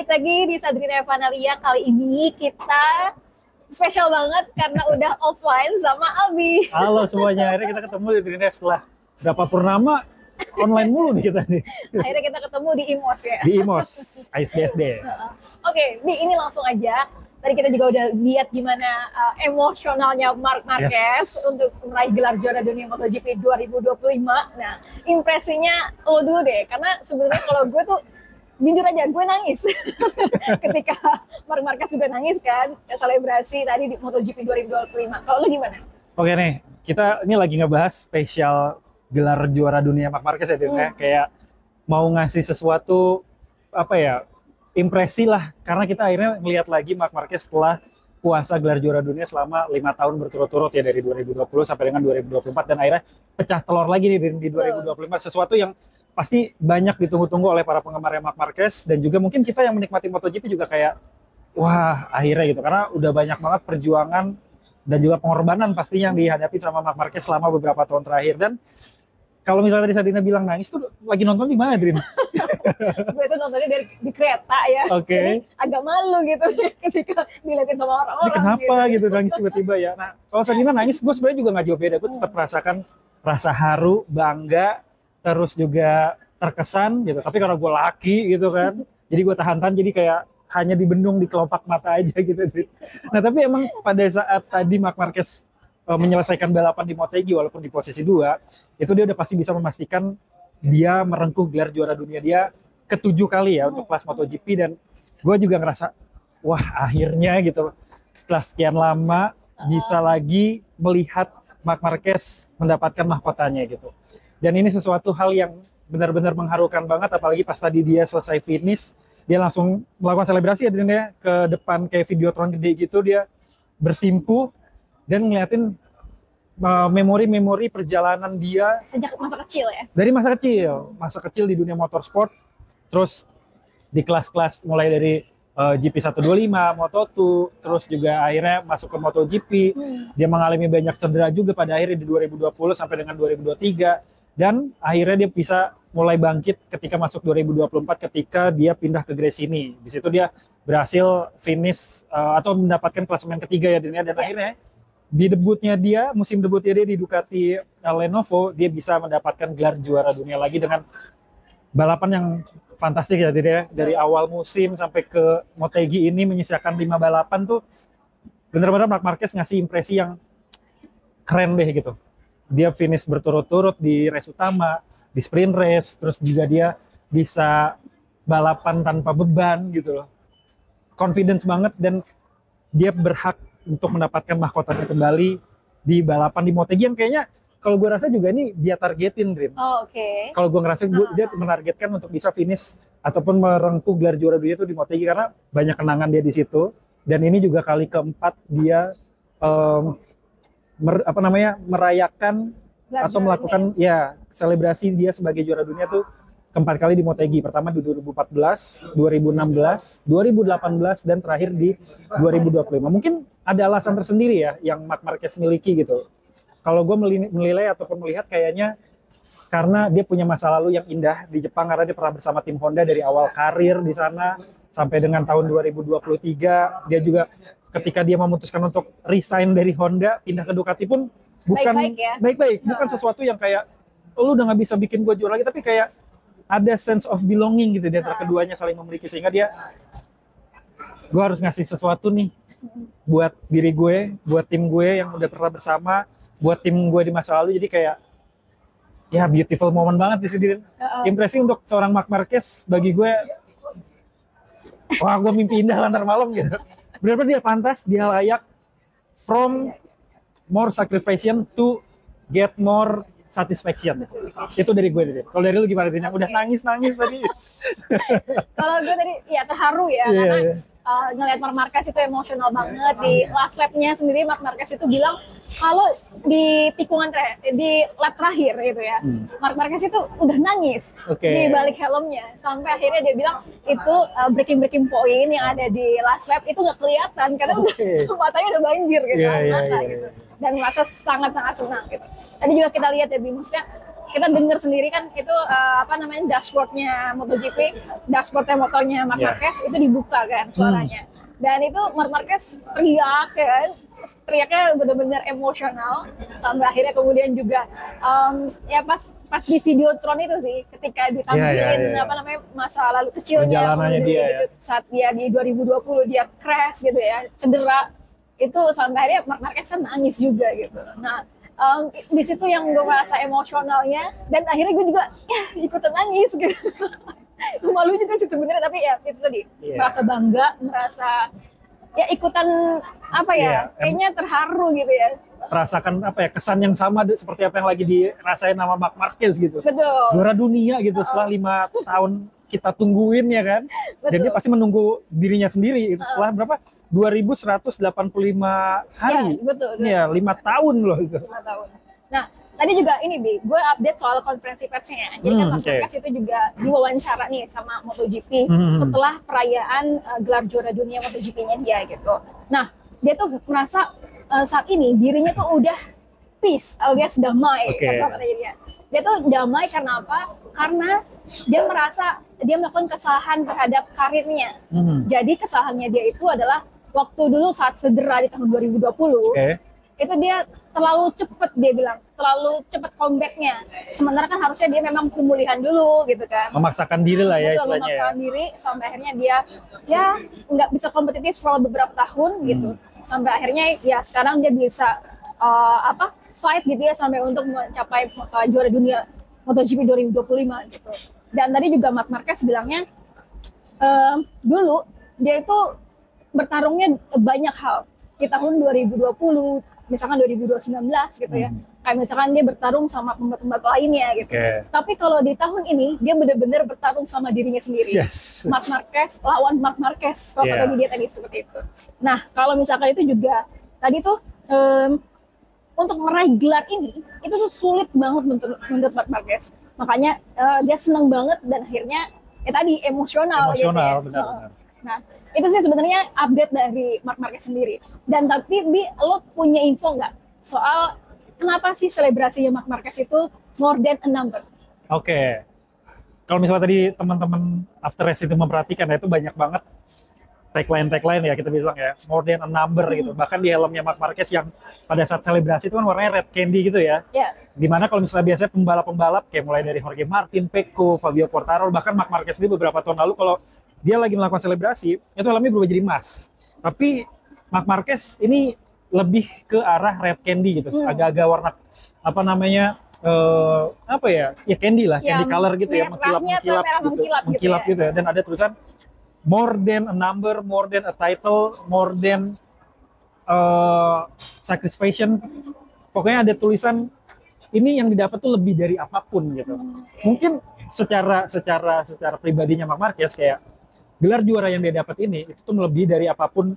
balik lagi di Sadrina Evanalia. Kali ini kita spesial banget karena udah offline sama Abi. Halo semuanya, akhirnya kita ketemu di Trinidad setelah berapa purnama online mulu nih kita nih. Akhirnya kita ketemu di IMOS ya. Di IMOS, ISBSD. Oke, Bi, ini langsung aja. Tadi kita juga udah lihat gimana emosionalnya Marc Marquez untuk meraih gelar juara dunia MotoGP 2025. Nah, impresinya lo dulu deh, karena sebenarnya kalau gue tuh jujur aja gue nangis ketika Marc Marquez juga nangis kan selebrasi tadi di MotoGP 2025. Kalau lo gimana? Oke nih, kita ini lagi ngebahas spesial gelar juara dunia Marc Marquez ya, ya. Kayak mau ngasih sesuatu apa ya, impresi lah, karena kita akhirnya ngelihat lagi Marc Marquez setelah puasa gelar juara dunia selama 5 tahun berturut-turut ya, dari 2020 sampai dengan 2024, dan akhirnya pecah telur lagi nih di 2025, sesuatu yang pasti banyak ditunggu-tunggu oleh para penggemar Marc Marquez, dan juga mungkin kita yang menikmati MotoGP juga kayak wah akhirnya gitu, karena udah banyak banget perjuangan dan juga pengorbanan pastinya yang dihadapi sama Marc Marquez selama beberapa tahun terakhir. Dan kalau misalnya tadi Sadina bilang nangis tuh lagi nonton di mana, Drin? Gue tuh nontonnya di kereta ya. Oke. Jadi agak malu gitu ketika dilihatin sama orang-orang. Ini kenapa gitu nangis tiba-tiba ya? Nah, kalau Sadina nangis, gue sebenarnya juga nggak jauh beda. Gue tetap merasakan rasa haru, bangga, terus juga terkesan gitu. Tapi karena gue laki gitu kan, jadi gue tahan-tahan, jadi kayak hanya dibendung di kelopak mata aja gitu. Nah, tapi emang pada saat tadi Marc Marquez menyelesaikan balapan di Motegi walaupun di posisi 2, itu dia udah pasti bisa memastikan dia merengkuh gelar juara dunia dia ke-7 kali ya untuk kelas MotoGP. Dan gue juga ngerasa wah akhirnya gitu setelah sekian lama bisa lagi melihat Marc Marquez mendapatkan mahkotanya gitu. Dan ini sesuatu hal yang benar-benar mengharukan banget, apalagi pas tadi dia selesai finish, dia langsung melakukan selebrasi ya ke depan kayak videotron gede gitu, dia bersimpuh dan ngeliatin memori-memori perjalanan dia sejak masa kecil ya. Dari masa kecil di dunia motorsport, terus di kelas-kelas mulai dari GP 125, Moto2, terus juga akhirnya masuk ke MotoGP. Dia mengalami banyak cedera juga pada akhirnya di 2020 sampai dengan 2023, dan akhirnya dia bisa mulai bangkit ketika masuk 2024 ketika dia pindah ke Gresini. Di situ dia berhasil finish atau mendapatkan klasemen ketiga ya, dan akhirnya di debutnya dia, musim debutnya dia di Ducati Lenovo, dia bisa mendapatkan gelar juara dunia lagi dengan balapan yang fantastik ya, dari awal musim sampai ke Motegi ini menyisakan 5 balapan tuh benar-benar Marc Marquez ngasih impresi yang keren deh gitu. Dia finish berturut-turut di race utama, di sprint race, terus juga dia bisa balapan tanpa beban gitu loh. Confidence banget, dan dia berhak untuk mendapatkan mahkotanya kembali di balapan di Motegi yang kayaknya kalau gue rasa juga ini dia targetin, Drin. Oh, oke. Kalau gue ngerasa dia menargetkan untuk bisa finish ataupun merengkuh gelar juara dunia itu di Motegi, karena banyak kenangan dia di situ. Dan ini juga kali keempat dia merayakan atau melakukan ya selebrasi dia sebagai juara dunia tuh keempat kali di Motegi. Pertama di 2014, 2016, 2018, dan terakhir di 2025. Mungkin ada alasan tersendiri ya yang Marc Marquez miliki gitu. Kalau gue menilai ataupun melihat kayaknya karena dia punya masa lalu yang indah di Jepang, karena dia pernah bersama tim Honda dari awal karir di sana sampai dengan tahun 2023. Dia juga ketika dia memutuskan untuk resign dari Honda pindah ke Ducati pun bukan baik-baik, bukan sesuatu yang kayak lu udah nggak bisa bikin gue juara lagi, tapi kayak ada sense of belonging gitu di antara keduanya saling memiliki, sehingga gue harus ngasih sesuatu nih buat diri gue, buat tim gue yang udah pernah bersama, buat tim gue di masa lalu. Jadi kayak ya beautiful moment banget di sini. Impresi untuk seorang Marc Marquez bagi gue, wah gue mimpi indah lantar malam gitu. Benar-benar dia pantas, dia layak, from more sacrifice to get more satisfaction. Itu dari gue. Kalau dari lu gimana, Dina? Udah nangis-nangis tadi. Kalau gue tadi ya terharu ya, karena ngelihat Marc Marquez itu emosional banget. Di last lap-nya sendiri Marc Marquez itu bilang kalau di tikungan di lap terakhir gitu ya, Marc Marquez itu udah nangis di balik helmnya, sampai akhirnya dia bilang itu breaking point yang ada di last lap itu nggak kelihatan karena udah matanya udah banjir gitu, mata gitu, dan merasa sangat-sangat senang gitu. Tadi juga kita lihat ya, maksudnya kita dengar sendiri kan itu apa namanya dashboardnya MotoGP, dashboardnya motornya Marc Marquez itu dibuka kan suaranya. Dan itu Marc Marquez teriak kan, teriaknya benar-benar emosional sampai akhirnya kemudian juga ya pas di Videotron itu sih ketika ditampilin apa namanya masa lalu kecilnya dia, gitu, saat dia di 2020 dia crash gitu ya, cedera itu sampai akhirnya Marc Marquez kan nangis juga gitu. Nah di situ yang gue merasa emosionalnya dan akhirnya gue juga ikutan nangis gitu. Malu juga sih sebenarnya, tapi ya itu tadi merasa bangga, merasa ya ikutan apa ya kayaknya terharu gitu ya, merasakan apa ya kesan yang sama seperti apa yang lagi dirasain sama Marc Marquez gitu. Betul. Juara dunia gitu setelah 5 tahun kita tungguin ya kan. Dan dia pasti menunggu dirinya sendiri itu setelah berapa 2185 hari. Ya, betul. Iya 5 tahun loh itu. 5 tahun. Nah tadi juga ini Bi, gue update soal konferensi persnya ya. Jadi kan Marc Marquez itu juga diwawancara nih sama MotoGP setelah perayaan gelar juara dunia MotoGP-nya dia gitu. Nah, dia tuh merasa saat ini dirinya tuh udah peace alias damai katanya dia. Dia tuh damai karena apa? Karena dia merasa dia melakukan kesalahan terhadap karirnya. Jadi kesalahannya dia itu adalah waktu dulu saat cedera di tahun 2020. Itu dia terlalu cepet, dia bilang terlalu cepet comebacknya, sementara kan harusnya dia memang pemulihan dulu gitu kan, memaksakan diri lah ya istilahnya. Memaksakan diri sampai akhirnya dia ya nggak bisa kompetitif selama beberapa tahun gitu, sampai akhirnya ya sekarang dia bisa fight gitu ya sampai untuk mencapai juara dunia MotoGP 2025 gitu. Dan tadi juga Marc Marquez bilangnya dulu dia itu bertarungnya banyak hal di tahun 2020 misalkan 2019 gitu ya, kayak misalkan dia bertarung sama pembalap lainnya gitu. Tapi kalau di tahun ini dia benar-benar bertarung sama dirinya sendiri. Marc Marquez lawan Marc Marquez kalau kata dia tadi seperti itu. Nah kalau misalkan itu juga tadi tuh untuk meraih gelar ini itu tuh sulit banget menurut Marc Marquez. Makanya dia senang banget dan akhirnya ya tadi emosional gitu ya. Benar-benar. Nah, itu sih sebenarnya update dari Marc Marquez sendiri. Dan tapi lo punya info nggak soal kenapa sih selebrasinya Marc Marquez itu more than a number? Kalau misalnya tadi teman-teman after race itu memperhatikan ya itu banyak banget tagline ya kita bilang ya, more than a number gitu. Bahkan di helmnya Marc Marquez yang pada saat selebrasi itu kan warnanya red candy gitu ya. Dimana kalau misalnya biasanya pembalap-pembalap kayak mulai dari Jorge Martin, Pecco, Fabio Quartararo, bahkan Marc Marquez ini beberapa tahun lalu kalau dia lagi melakukan selebrasi, itu helmnya berubah jadi emas. Tapi Marc Marquez ini lebih ke arah red candy gitu, agak-agak warna apa namanya ya candy lah, candy color gitu ya, mengkilap gitu ya. Dan ada tulisan more than a number, more than a title, more than sacrifice. Pokoknya ada tulisan ini yang didapat tuh lebih dari apapun gitu. Mungkin secara pribadinya Marc Marquez kayak gelar juara yang dia dapat ini itu tuh melebihi dari apapun,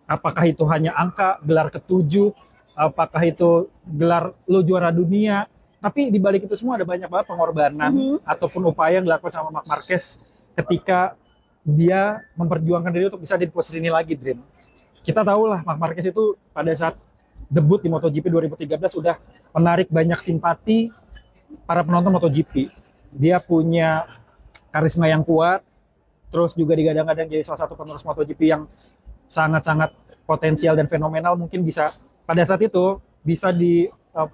apakah itu hanya angka gelar ke-7, apakah itu gelar lo juara dunia, tapi di balik itu semua ada banyak banget pengorbanan ataupun upaya yang dilakukan sama Marc Marquez ketika dia memperjuangkan diri untuk bisa di posisi ini lagi, Dream. Kita tahu lah Marc Marquez itu pada saat debut di MotoGP 2013 udah menarik banyak simpati para penonton MotoGP. Dia punya karisma yang kuat, terus juga digadang-gadang jadi salah satu penerus MotoGP yang sangat-sangat potensial dan fenomenal, mungkin bisa pada saat itu bisa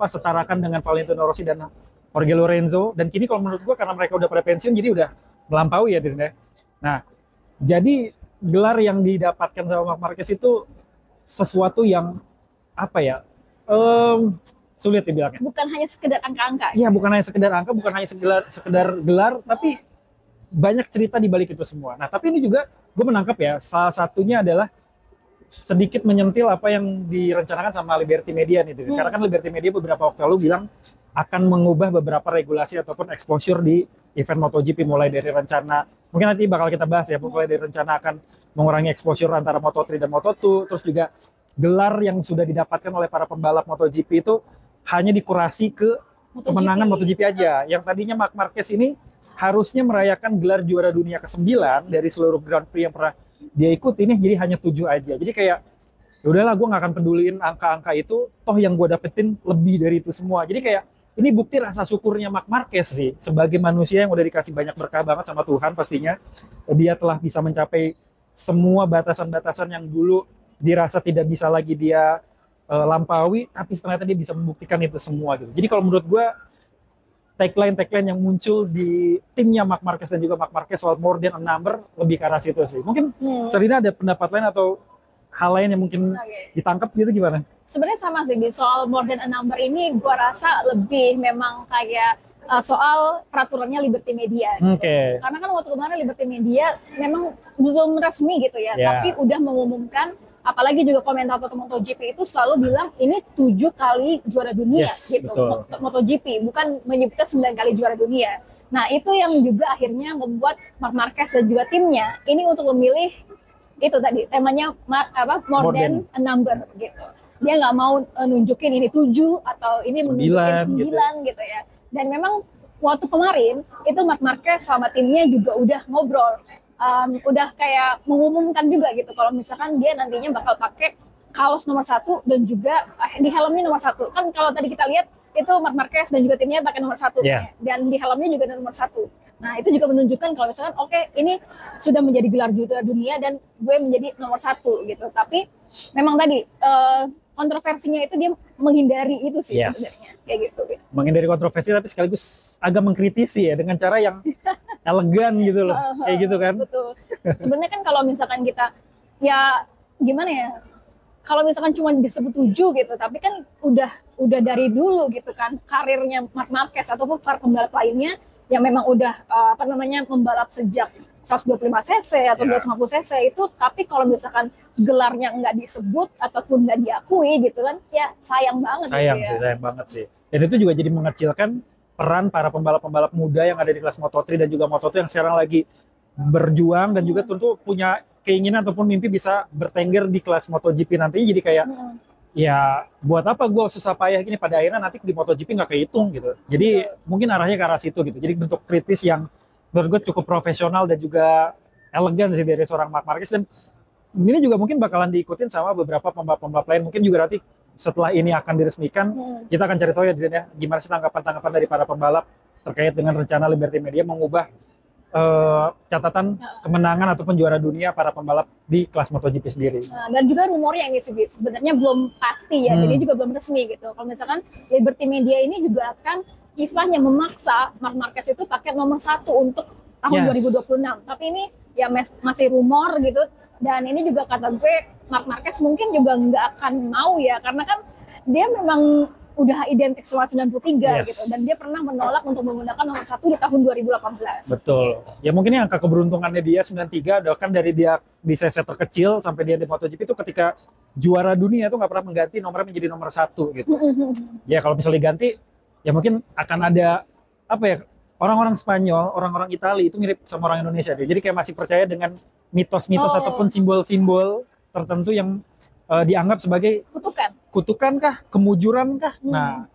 setarakan dengan Valentino Rossi dan Jorge Lorenzo. Dan kini kalau menurut gua karena mereka udah pada pensiun jadi udah melampaui ya Dirne. Nah, jadi gelar yang didapatkan sama Marc Marquez itu sesuatu yang apa ya? Sulit dibilangnya. Bukan hanya sekedar angka-angka. Iya, bukan hanya sekedar angka, bukan hanya sekedar gelar, tapi banyak cerita di balik itu semua. Nah, tapi ini juga gue menangkap ya, salah satunya adalah sedikit menyentil apa yang direncanakan sama Liberty Media nih. Karena kan Liberty Media beberapa waktu lalu bilang akan mengubah beberapa regulasi ataupun exposure di event MotoGP, mulai dari rencana, mungkin nanti bakal kita bahas ya, mulai dari rencana akan mengurangi exposure antara Moto3 dan Moto2, terus juga gelar yang sudah didapatkan oleh para pembalap MotoGP itu hanya dikurasi ke kemenangan MotoGP aja. Yang tadinya Marc Marquez ini harusnya merayakan gelar juara dunia ke-9 dari seluruh Grand Prix yang pernah dia ikuti, ini jadi hanya 7 aja. Jadi kayak ya udahlah, gue nggak akan peduliin angka-angka itu, toh yang gue dapetin lebih dari itu semua. Jadi kayak ini bukti rasa syukurnya Marc Marquez sih, sebagai manusia yang udah dikasih banyak berkah banget sama Tuhan pastinya. Dia telah bisa mencapai semua batasan-batasan yang dulu dirasa tidak bisa lagi dia lampaui, tapi ternyata dia bisa membuktikan itu semua gitu. Jadi kalau menurut gue, tagline yang muncul di timnya Marc Marquez dan juga Marc Marquez soal more than a number lebih ke arah situ sih. Mungkin Serina ada pendapat lain atau hal lain yang mungkin ditangkap gitu gimana? Sebenarnya sama sih, di soal more than a number ini gua rasa lebih memang kayak soal peraturannya Liberty Media gitu. Karena kan waktu kemarin Liberty Media memang belum resmi gitu ya, tapi udah mengumumkan, apalagi juga komentator MotoGP itu selalu bilang ini 7 kali juara dunia gitu, MotoGP, bukan menyebutkan 9 kali juara dunia. Nah itu yang juga akhirnya membuat Marc Marquez dan juga timnya ini untuk memilih itu tadi temanya more than a number gitu. Dia nggak mau nunjukin ini 7 atau ini menunjukin 9 gitu ya. Dan memang waktu kemarin itu Marc Marquez sama timnya juga udah ngobrol, udah kayak mengumumkan juga gitu kalau misalkan dia nantinya bakal pakai kaos nomor 1 dan juga di helmnya nomor 1. Kan kalau tadi kita lihat itu Marc Marquez dan juga timnya pakai nomor 1 dan di helmnya juga ada nomor 1. Nah itu juga menunjukkan kalau misalkan oke, ini sudah menjadi gelar juara dunia dan gue menjadi nomor 1 gitu. Tapi memang tadi kontroversinya itu dia menghindari itu sih sebenarnya kayak gitu. Menghindari kontroversi tapi sekaligus agak mengkritisi ya dengan cara yang elegan gitu loh, kayak gitu kan. Betul. Sebenarnya kan kalau misalkan kita ya gimana ya, kalau misalkan cuma disebut 7 gitu, tapi kan udah dari dulu gitu kan karirnya Marc Marquez ataupun para pembalap lainnya yang memang udah membalap sejak 125 cc atau 250 cc itu, tapi kalau misalkan gelarnya nggak disebut ataupun nggak diakui gitu kan, ya sayang banget. Sayang banget sih. Dan itu juga jadi mengecilkan peran para pembalap-pembalap muda yang ada di kelas Moto3 dan juga Moto2 yang sekarang lagi berjuang dan juga tentu punya keinginan ataupun mimpi bisa bertengger di kelas MotoGP nantinya. Jadi kayak ya buat apa gue susah payah gini, pada akhirnya nanti di MotoGP nggak kehitung gitu. Jadi mungkin arahnya ke arah situ gitu. Jadi bentuk kritis yang menurut gue cukup profesional dan juga elegan sih dari seorang Marc Marquez, dan ini juga mungkin bakalan diikutin sama beberapa pembalap-pembalap lain. Mungkin juga nanti setelah ini akan diresmikan, kita akan cari tahu ya Diren ya, gimana sih tanggapan-tanggapan dari para pembalap terkait dengan rencana Liberty Media mengubah catatan kemenangan ataupun juara dunia para pembalap di kelas MotoGP sendiri. Dan juga rumornya ini sebenarnya belum pasti ya, jadi juga belum resmi gitu. Kalau misalkan Liberty Media ini juga akan istilahnya memaksa Marc Marquez itu pakai nomor 1 untuk tahun 2026. Tapi ini ya masih rumor gitu. Dan ini juga kata gue Marc Marquez mungkin juga nggak akan mau ya, karena kan dia memang udah identik sama 93 gitu, dan dia pernah menolak untuk menggunakan nomor 1 di tahun 2018. Betul. Gitu. Ya mungkin angka keberuntungannya dia 93 adalah kan dari dia di sesi terkecil sampai dia di MotoGP itu ketika juara dunia itu nggak pernah mengganti nomornya menjadi nomor 1 gitu. Ya kalau misalnya diganti ya mungkin akan ada apa ya, orang-orang Spanyol, orang-orang Italia itu mirip sama orang Indonesia deh. Jadi kayak masih percaya dengan mitos-mitos ataupun simbol-simbol tertentu yang dianggap sebagai kutukan kah, kemujuran kah. Nah,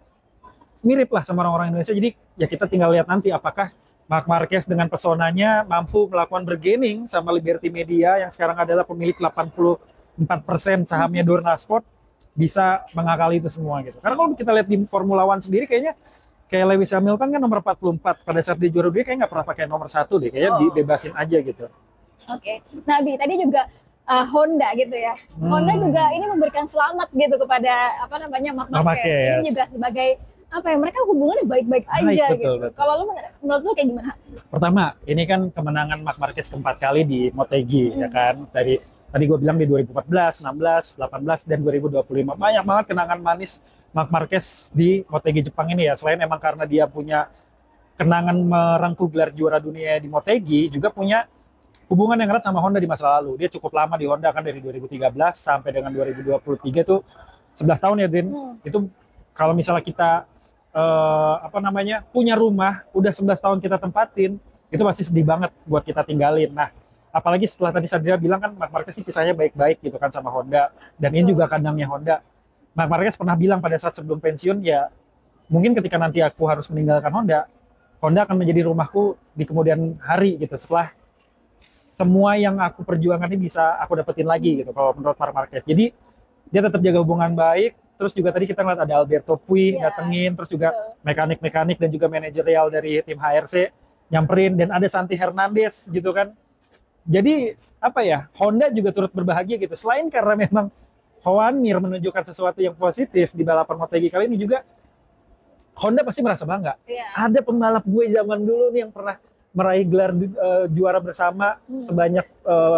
mirip lah sama orang-orang Indonesia. Jadi ya kita tinggal lihat nanti apakah Marc Marquez dengan pesonanya mampu melakukan bargaining sama Liberty Media yang sekarang adalah pemilik 84% sahamnya Dorna Sport, bisa mengakali itu semua gitu. Karena kalau kita lihat di Formula One sendiri kayaknya kayak Lewis Hamilton kan nomor 44 pada saat di juara dunia kayak nggak pernah pakai nomor 1 deh, kayaknya dibebasin aja gitu. Oke. Nah, Bi, tadi juga Honda gitu ya. Honda juga ini memberikan selamat gitu kepada Marc Marquez. Ini juga sebagai mereka hubungannya baik-baik aja gitu. Kalau lu menurut lu kayak gimana? Pertama, ini kan kemenangan Marc Marquez keempat kali di MotoGP ya kan. Dari tadi gue bilang di 2014, 16, 18 dan 2025 banyak banget kenangan manis Marc Marquez di MotoGP Jepang ini ya. Selain emang karena dia punya kenangan merengkuh gelar juara dunia di MotoGP, juga punya hubungan yang erat sama Honda di masa lalu. Dia cukup lama di Honda kan, dari 2013 sampai dengan 2023 tuh 11 tahun ya Din. Itu kalau misalnya kita punya rumah udah 11 tahun kita tempatin, itu pasti sedih banget buat kita tinggalin. Nah, apalagi setelah tadi Sadria bilang kan Marc Marquez ini pisahnya baik-baik gitu kan sama Honda, dan ini juga kandangnya Honda. Marc Marquez pernah bilang pada saat sebelum pensiun, ya mungkin ketika nanti aku harus meninggalkan Honda, Honda akan menjadi rumahku di kemudian hari gitu, setelah semua yang aku perjuangkan ini bisa aku dapetin lagi gitu kalau menurut Marc Marquez. Jadi dia tetap jaga hubungan baik terus juga tadi kita ngeliat ada Alberto Puy Iya, datengin, terus juga betul. mekanik-mekanik dan juga manajerial dari tim HRC nyamperin, dan ada Santi Hernandez gitu kan. Jadi apa ya, Honda juga turut berbahagia gitu. Selain karena memang Joan Mir menunjukkan sesuatu yang positif di balapan MotoGP kali ini, juga Honda pasti merasa bangga. Iya. Ada pembalap gue zaman dulu nih yang pernah meraih gelar juara bersama sebanyak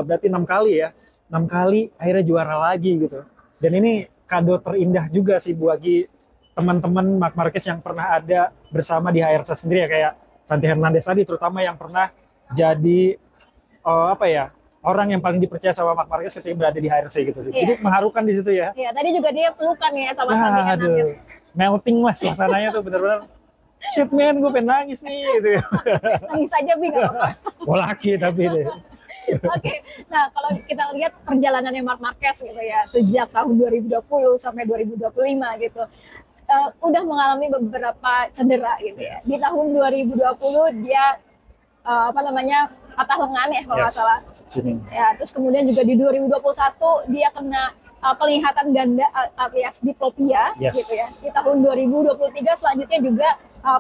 berarti 6 kali ya. 6 kali akhirnya juara lagi gitu. Dan ini kado terindah juga sih bagi teman-teman Marc Marquez yang pernah ada bersama di HRC sendiri ya, kayak Santi Hernandez tadi terutama, yang pernah jadi apa ya, orang yang paling dipercaya sama Marc Marquez ketika berada di HRC gitu sih. Iya. Jadi mengharukan di situ ya. Iya, tadi juga dia pelukan ya sama Santi Hernandez. Melting lah suasananya tuh bener-bener. Shit man, gue pengen nangis nih gitu. Nangis aja Bi, nggak apa-apa. Laki tapi deh. Oke, nah kalau kita lihat perjalanannya Marc Marquez gitu ya, sejak tahun 2020 sampai 2025 gitu, udah mengalami beberapa cedera gitu ya. Di tahun 2020 dia apa namanya, patah lengan ya kalau nggak salah. Sini. Ya, terus kemudian juga di 2021 dia kena penglihatan ganda alias diplopia gitu ya. Di tahun 2023 selanjutnya juga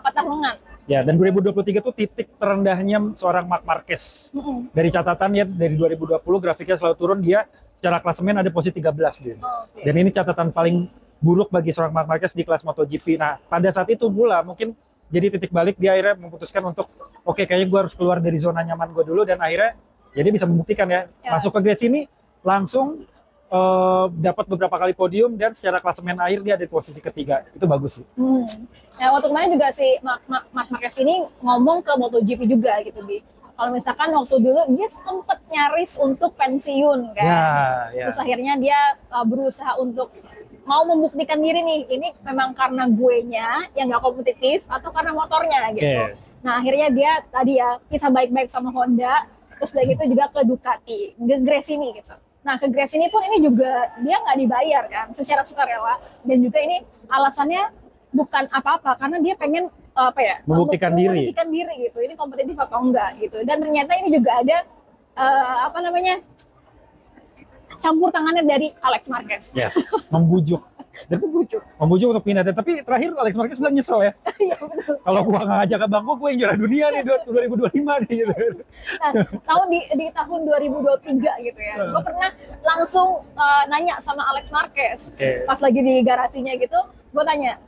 patah lengan. Ya, dan 2023 tuh titik terendahnya seorang Marc Marquez. Dari catatan ya, dari 2020 grafiknya selalu turun, dia secara klasemen ada posisi 13 dia. Okay. Dan ini catatan paling buruk bagi seorang Marc Marquez di kelas MotoGP. Nah, pada saat itu pula mungkin jadi titik balik, dia akhirnya memutuskan untuk oke, kayaknya gue harus keluar dari zona nyaman gue dulu, dan akhirnya jadi bisa membuktikan ya, masuk ke race ini langsung dapat beberapa kali podium, dan secara klasemen akhir dia ada di posisi ketiga. Itu bagus sih. Nah, waktu kemarin juga si Marc Marquez ini ngomong ke MotoGP juga gitu, Bi. Kalau misalkan waktu dulu dia sempet nyaris untuk pensiun kan. Ya. Terus akhirnya dia berusaha untuk mau membuktikan diri nih, ini memang karena guenya yang nggak kompetitif atau karena motornya gitu. Nah, akhirnya dia tadi ya pisah baik-baik sama Honda, terus dari itu juga ke Ducati, ke Gresini gitu. Nah, ke Gresini pun ini juga dia nggak dibayar kan, secara sukarela, dan juga ini alasannya bukan apa-apa karena dia pengen apa ya, membuktikan diri gitu, ini kompetitif atau enggak gitu. Dan ternyata ini juga ada apa namanya, campur tangannya dari Alex Marquez. Yes. Membujuk untuk pindah. Tapi terakhir Alex Marquez bilang nyesel ya. Iya betul. Kalau gua nggak ngajak ke Bangkok, gue yang juara dunia nih 2025 nih gitu. Nah, di tahun 2023 gitu ya, gue pernah langsung nanya sama Alex Marquez pas lagi di garasinya gitu, gue tanya,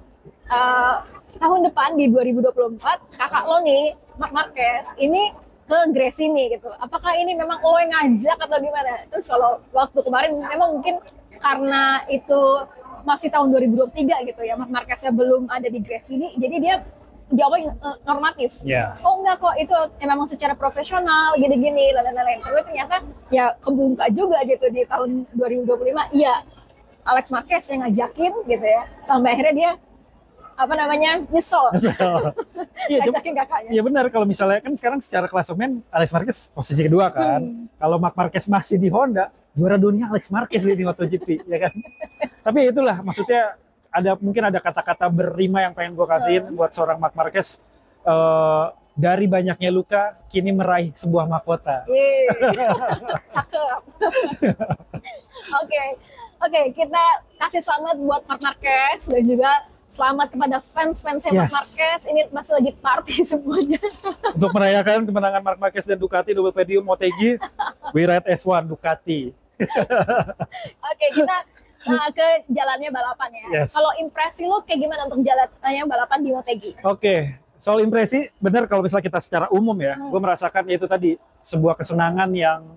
tahun depan di 2024 kakak lo nih Marc Marquez ini ke Gresini gitu, apakah ini memang lo yang ngajak atau gimana? Terus kalau waktu kemarin memang mungkin karena itu masih tahun 2023 gitu ya, Marc Marqueznya belum ada di Gresini, jadi dia jawabnya normatif. Oh enggak kok, itu memang secara profesional gini-gini lain-lain. Tapi ternyata ya kebuka juga gitu di tahun 2025. Iya, Alex Marquez yang ngajakin gitu ya, sampai akhirnya dia apa namanya, nyesel. Ngajakin kakaknya. Iya benar, kalau misalnya kan sekarang secara klasemen Alex Marquez posisi kedua kan. Kalau Marc Marquez masih di Honda, juara dunia Alex Marquez di MotoGP ya kan. Tapi itulah maksudnya, mungkin ada kata-kata berrima yang pengen gue kasihin buat seorang Marc Marquez. Dari banyaknya luka kini meraih sebuah mahkota. Cakep. Oke, kita kasih selamat buat Marc Marquez dan juga selamat kepada fans-fansnya Marc Marquez. Ini masih lagi party semuanya. Untuk merayakan kemenangan Marc Marquez dan Ducati double podium MotoGP, we ride S1 Ducati. Oke, kita ke jalannya balapan ya. Kalau impresi lo kayak gimana untuk jalannya balapan di MotoGP? Oke, soal impresi, benar kalau misalnya kita secara umum ya, gue merasakan itu tadi sebuah kesenangan yang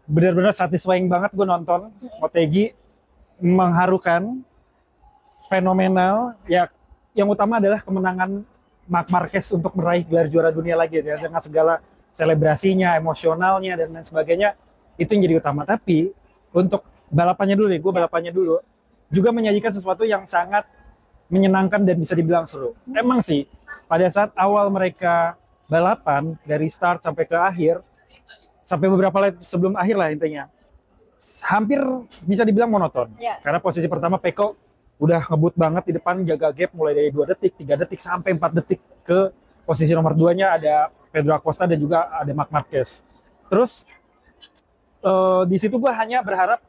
benar-benar satisfying banget. Gue nonton MotoGP, mengharukan, fenomenal. Ya, yang utama adalah kemenangan Marc Marquez untuk meraih gelar juara dunia lagi ya, dengan segala selebrasinya, emosionalnya dan lain sebagainya, itu yang jadi utama. Tapi untuk balapannya dulu nih, gue balapannya dulu juga menyajikan sesuatu yang sangat menyenangkan dan bisa dibilang seru. Emang sih pada saat awal mereka balapan dari start sampai ke akhir, sampai beberapa lap sebelum akhir lah intinya, hampir bisa dibilang monoton. Karena posisi pertama Pecco udah ngebut banget di depan, jaga gap mulai dari 2 detik, 3 detik sampai 4 detik. Ke posisi nomor 2-nya ada Pedro Acosta dan juga ada Marc Marquez. Terus di situ gue hanya berharap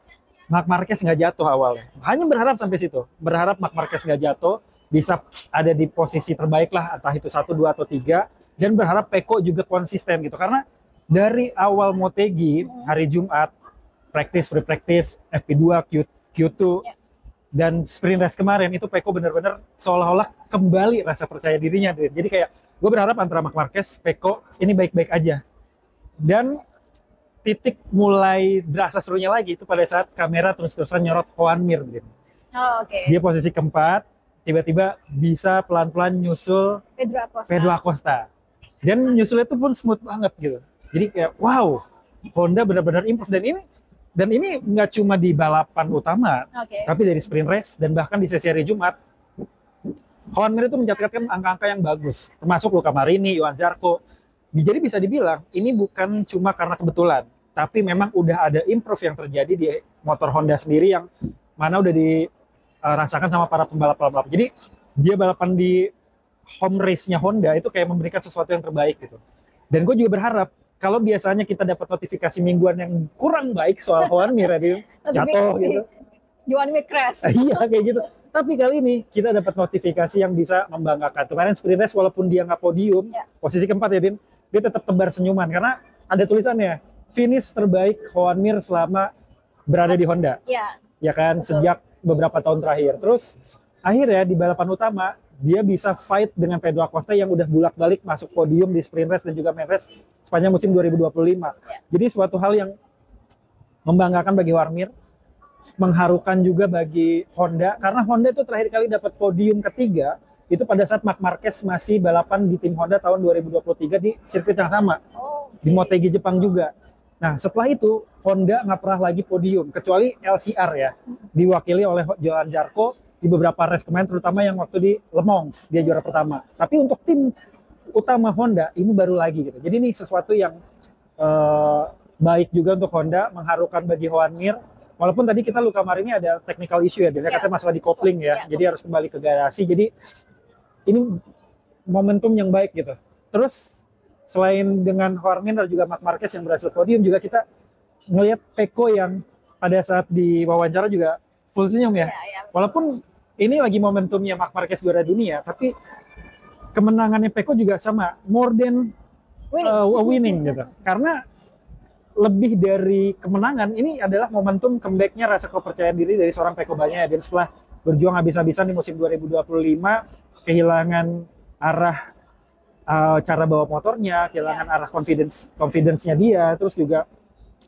Marc Marquez nggak jatuh awalnya. Hanya berharap sampai situ. Berharap Marc Marquez nggak jatuh, bisa ada di posisi terbaik lah, entah itu 1, 2, atau 3. Dan berharap Pecco juga konsisten gitu. Karena dari awal Motegi, hari Jumat, free practice, FP2, Q2, dan sprint race kemarin, itu Pecco benar-benar seolah-olah kembali rasa percaya dirinya. Jadi kayak, gue berharap antara Marc Marquez, Pecco, ini baik-baik aja. Dan titik mulai berasa serunya lagi itu pada saat kamera terus-terusan nyorot Joan Mir gitu. Oh, oke. Dia posisi keempat, tiba-tiba bisa pelan-pelan nyusul Pedro Acosta. Dan nyusulnya itu pun smooth banget gitu. Jadi kayak wow, Honda benar-benar improve. Dan ini nggak cuma di balapan utama, tapi dari sprint race dan bahkan di sesi hari Jumat, Joan Mir itu mencatatkan angka-angka yang bagus, termasuk Luca Marini, Johan Zarco. Jadi bisa dibilang ini bukan cuma karena kebetulan, tapi memang udah ada improve yang terjadi di motor Honda sendiri yang mana udah dirasakan sama para pembalap-pembalap. Jadi dia balapan di home race-nya Honda itu kayak memberikan sesuatu yang terbaik gitu. Dan gue juga berharap kalau biasanya kita dapat notifikasi mingguan yang kurang baik soal Joan Mir, dia jatuh gitu. Joan Mir crash. Iya kayak gitu. Tapi kali ini kita dapat notifikasi yang bisa membanggakan. Kemarin sprint race walaupun dia nggak podium, posisi keempat ya Din, dia tetap tebar senyuman karena ada tulisannya finish terbaik Joan Mir selama berada di Honda. Iya. Ya kan, betul. Sejak beberapa tahun terakhir. Terus akhirnya di balapan utama dia bisa fight dengan Pedro Acosta yang udah bolak-balik masuk podium di sprint race dan juga main race sepanjang musim 2025. Jadi suatu hal yang membanggakan bagi Joan Mir, mengharukan juga bagi Honda karena Honda itu terakhir kali dapat podium ketiga itu pada saat Marc Marquez masih balapan di tim Honda tahun 2023 di sirkuit yang sama, di Motegi Jepang juga. Nah setelah itu Honda nggak pernah lagi podium kecuali LCR ya, diwakili oleh Johan Zarco di beberapa race kemarin, terutama yang waktu di Le Mans dia juara pertama. Tapi untuk tim utama Honda ini baru lagi gitu. Jadi ini sesuatu yang baik juga untuk Honda, mengharukan bagi Joan Mir. Walaupun tadi kita Luca Marini ada technical issue ya, dia katanya masalah di kopling ya, jadi harus kembali ke garasi. Jadi ini momentum yang baik gitu. Terus selain dengan Joan Mir dan juga Marc Marquez yang berhasil podium, juga kita ngelihat Pecco yang pada saat di wawancara juga full senyum ya. Walaupun ini lagi momentumnya Marc Marquez juara dunia, tapi kemenangannya Pecco juga sama, more than winning gitu. Karena lebih dari kemenangan, ini adalah momentum comeback-nya rasa kepercayaan diri dari seorang Pecco Bagnaia. Dan setelah berjuang habis-habisan di musim 2025, kehilangan arah cara bawa motornya, kehilangan arah confidence-nya dia, terus juga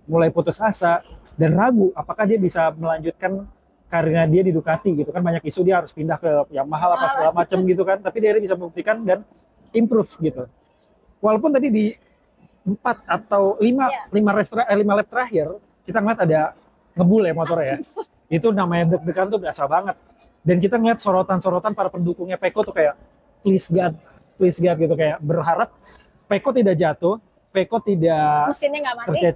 mulai putus asa dan ragu apakah dia bisa melanjutkan karirnya dia di Ducati gitu kan. Banyak isu dia harus pindah ke Yamaha apa segala macam gitu kan, tapi dia bisa membuktikan dan improve gitu. Walaupun tadi di 4 atau 5 lap terakhir kita ngeliat ada ngebul ya motornya ya. Itu namanya deg-degan tuh berasa banget. Dan kita ngeliat sorotan-sorotan para pendukungnya Pecco tuh kayak please God gitu, kayak berharap Pecco tidak jatuh, Pecco tidak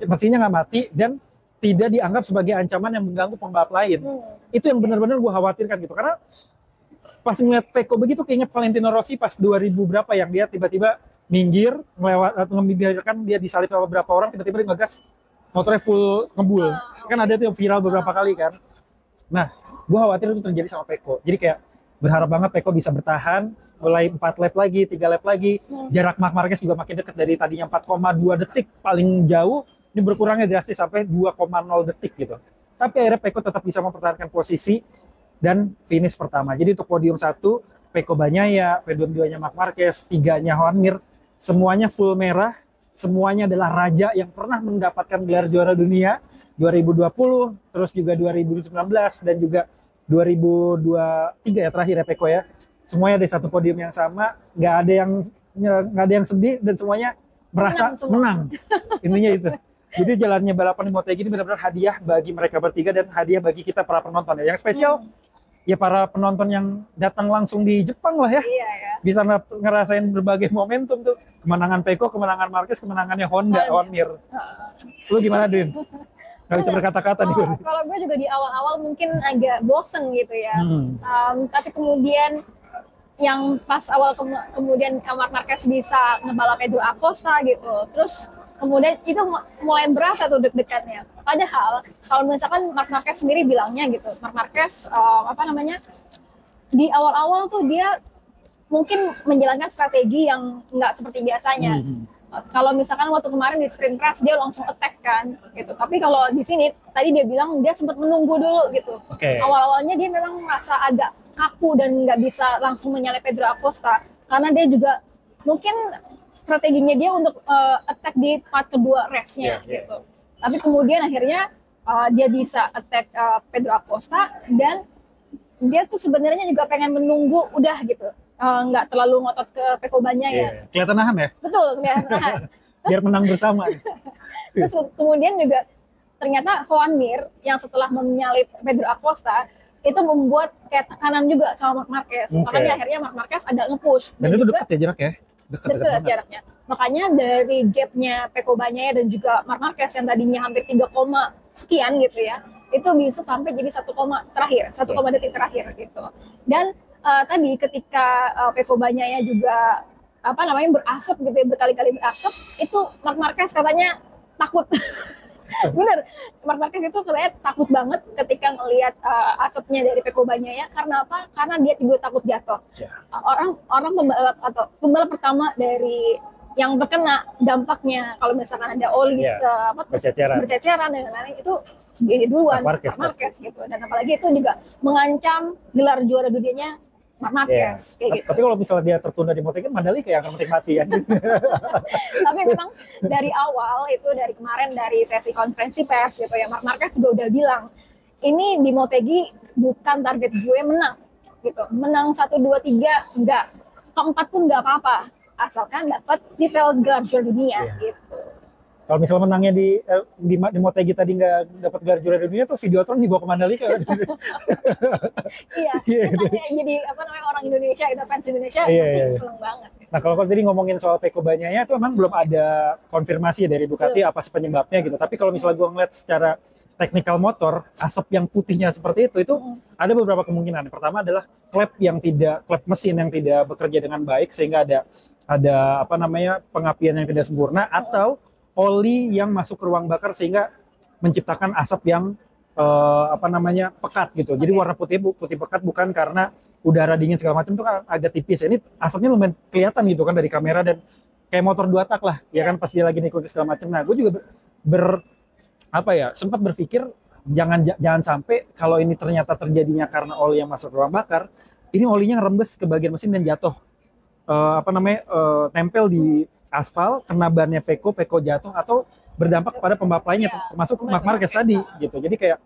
mesinnya nggak mati dan tidak dianggap sebagai ancaman yang mengganggu pembalap lain. Itu yang benar-benar gue khawatirkan gitu, karena pas ngeliat Pecco begitu keinget Valentino Rossi pas 2000 berapa yang dia tiba-tiba minggir, membiarkan dia disalip sama beberapa orang, tiba-tiba dia ngegas, motornya full ngebul. Kan ada tuh yang viral beberapa kali kan. Nah, gue khawatir itu terjadi sama Pecco. Jadi kayak berharap banget Pecco bisa bertahan, mulai 4 lap lagi, 3 lap lagi. Jarak Marc Marquez juga makin dekat, dari tadinya 4,2 detik paling jauh, ini berkurangnya drastis sampai 2,0 detik gitu. Tapi akhirnya Pecco tetap bisa mempertahankan posisi dan finish pertama. Jadi untuk podium 1, Pecco Bagnaia, podium 2-nya Marc Marquez, 3-nya Joan Mir, semuanya full merah, semuanya adalah raja yang pernah mendapatkan gelar juara dunia 2020, terus juga 2019 dan juga 2023 ya terakhir ya Pecco ya. Semuanya ada satu podium yang sama, nggak ada yang sedih dan semuanya merasa menang. Intinya itu. Jadi jalannya balapan di Motegi ini benar-benar hadiah bagi mereka bertiga dan hadiah bagi kita para penonton ya. Yang spesial ya para penonton yang datang langsung di Jepang lah ya. Bisa ngerasain berbagai momentum tuh. Kemenangan Pecco, kemenangan Marquez, kemenangannya Honda, Joan Mir. Lu gimana, Din? Gak bisa berkata-kata nih. Kalau gue juga di awal-awal mungkin agak bosen gitu ya. Tapi kemudian yang pas awal kemudian Marc Marquez bisa ngebalap Pedro Acosta gitu. Terus Kemudian itu mulai berasa tuh deg-degannya. Padahal kalau misalkan Marc Marquez sendiri bilangnya gitu, Marc Marquez di awal-awal tuh dia mungkin menjalankan strategi yang nggak seperti biasanya. Kalau misalkan waktu kemarin di sprint race dia langsung attack kan gitu. Tapi kalau di sini tadi dia bilang dia sempat menunggu dulu gitu. Awal-awalnya dia memang merasa agak kaku dan nggak bisa langsung menyalip Pedro Acosta karena dia juga mungkin strateginya dia untuk attack di part kedua race-nya gitu. Tapi kemudian akhirnya dia bisa attack Pedro Acosta dan dia tuh sebenarnya juga pengen menunggu udah gitu. Nggak terlalu ngotot ke Pecco Bagnaia. Kelihatan nahan ya? Betul, kelihatan nahan. Biar menang bersama. Terus kemudian juga ternyata Joan Mir yang setelah menyalip Pedro Acosta itu membuat kayak tekanan juga sama Marc Marquez. Makanya akhirnya Marc Marquez agak nge-push. Dan itu dekat ya jarak ya? Dekat jaraknya. Makanya dari gapnya Pecco Bagnaia dan juga Marc Marquez yang tadinya hampir 3, sekian gitu ya, itu bisa sampai jadi 1, terakhir, 1, detik terakhir gitu. Dan tadi ketika Pecco Bagnaia juga berasap gitu ya, berkali-kali berasap, itu Marc Marquez katanya takut. Bener, Marc Marquez itu katanya takut banget ketika ngelihat asapnya dari Pecco Bagnaia. Karena apa? Karena dia juga takut jatuh. Orang pembalap pertama dari yang terkena dampaknya kalau misalkan ada oli berceceran dan lain-lain itu dia duluan Marc Marquez gitu. Dan apalagi itu juga mengancam gelar juara dunianya Marc Marquez kayak gitu. Tapi kalau misalnya dia tertunda di MotoGP, Mandalika yang akan menikmati ya. Tapi memang dari awal itu dari kemarin dari sesi konferensi pers gitu ya, Marc Marquez juga udah bilang ini di MotoGP bukan target gue menang gitu. Menang 1, 2, 3 enggak, keempat pun enggak apa-apa asalkan dapat titel gelar juara dunia gitu. Kalau misalnya menangnya di MotoGP tadi nggak dapat gelar juara dunia tuh Videotron dibawa ke Mandalika. Iya, kita jadi orang Indonesia, kita fans Indonesia pasti seneng banget. Nah kalau tadi ngomongin soal Pecco Bagnaia itu emang belum ada konfirmasi dari Ducati apa sih penyebabnya gitu. Tapi kalau misalnya gue ngeliat secara teknikal motor, asap yang putihnya seperti itu ada beberapa kemungkinan. Pertama adalah klep mesin yang tidak bekerja dengan baik sehingga ada pengapian yang tidak sempurna atau oli yang masuk ke ruang bakar sehingga menciptakan asap yang pekat gitu. Jadi warna putih pekat bukan karena udara dingin segala macam itu kan agak tipis. Ini asapnya lumayan kelihatan gitu kan dari kamera dan kayak motor 2 tak lah, ya kan pas dia lagi ngikutin segala macam. Nah, gue juga sempat berpikir jangan sampai kalau ini ternyata terjadinya karena oli yang masuk ke ruang bakar, ini olinya ngerembes ke bagian mesin dan jatuh tempel di aspal, kena bannya Pecco jatuh atau berdampak pada pembalap lainnya termasuk Marc Marquez tadi gitu. Jadi kayak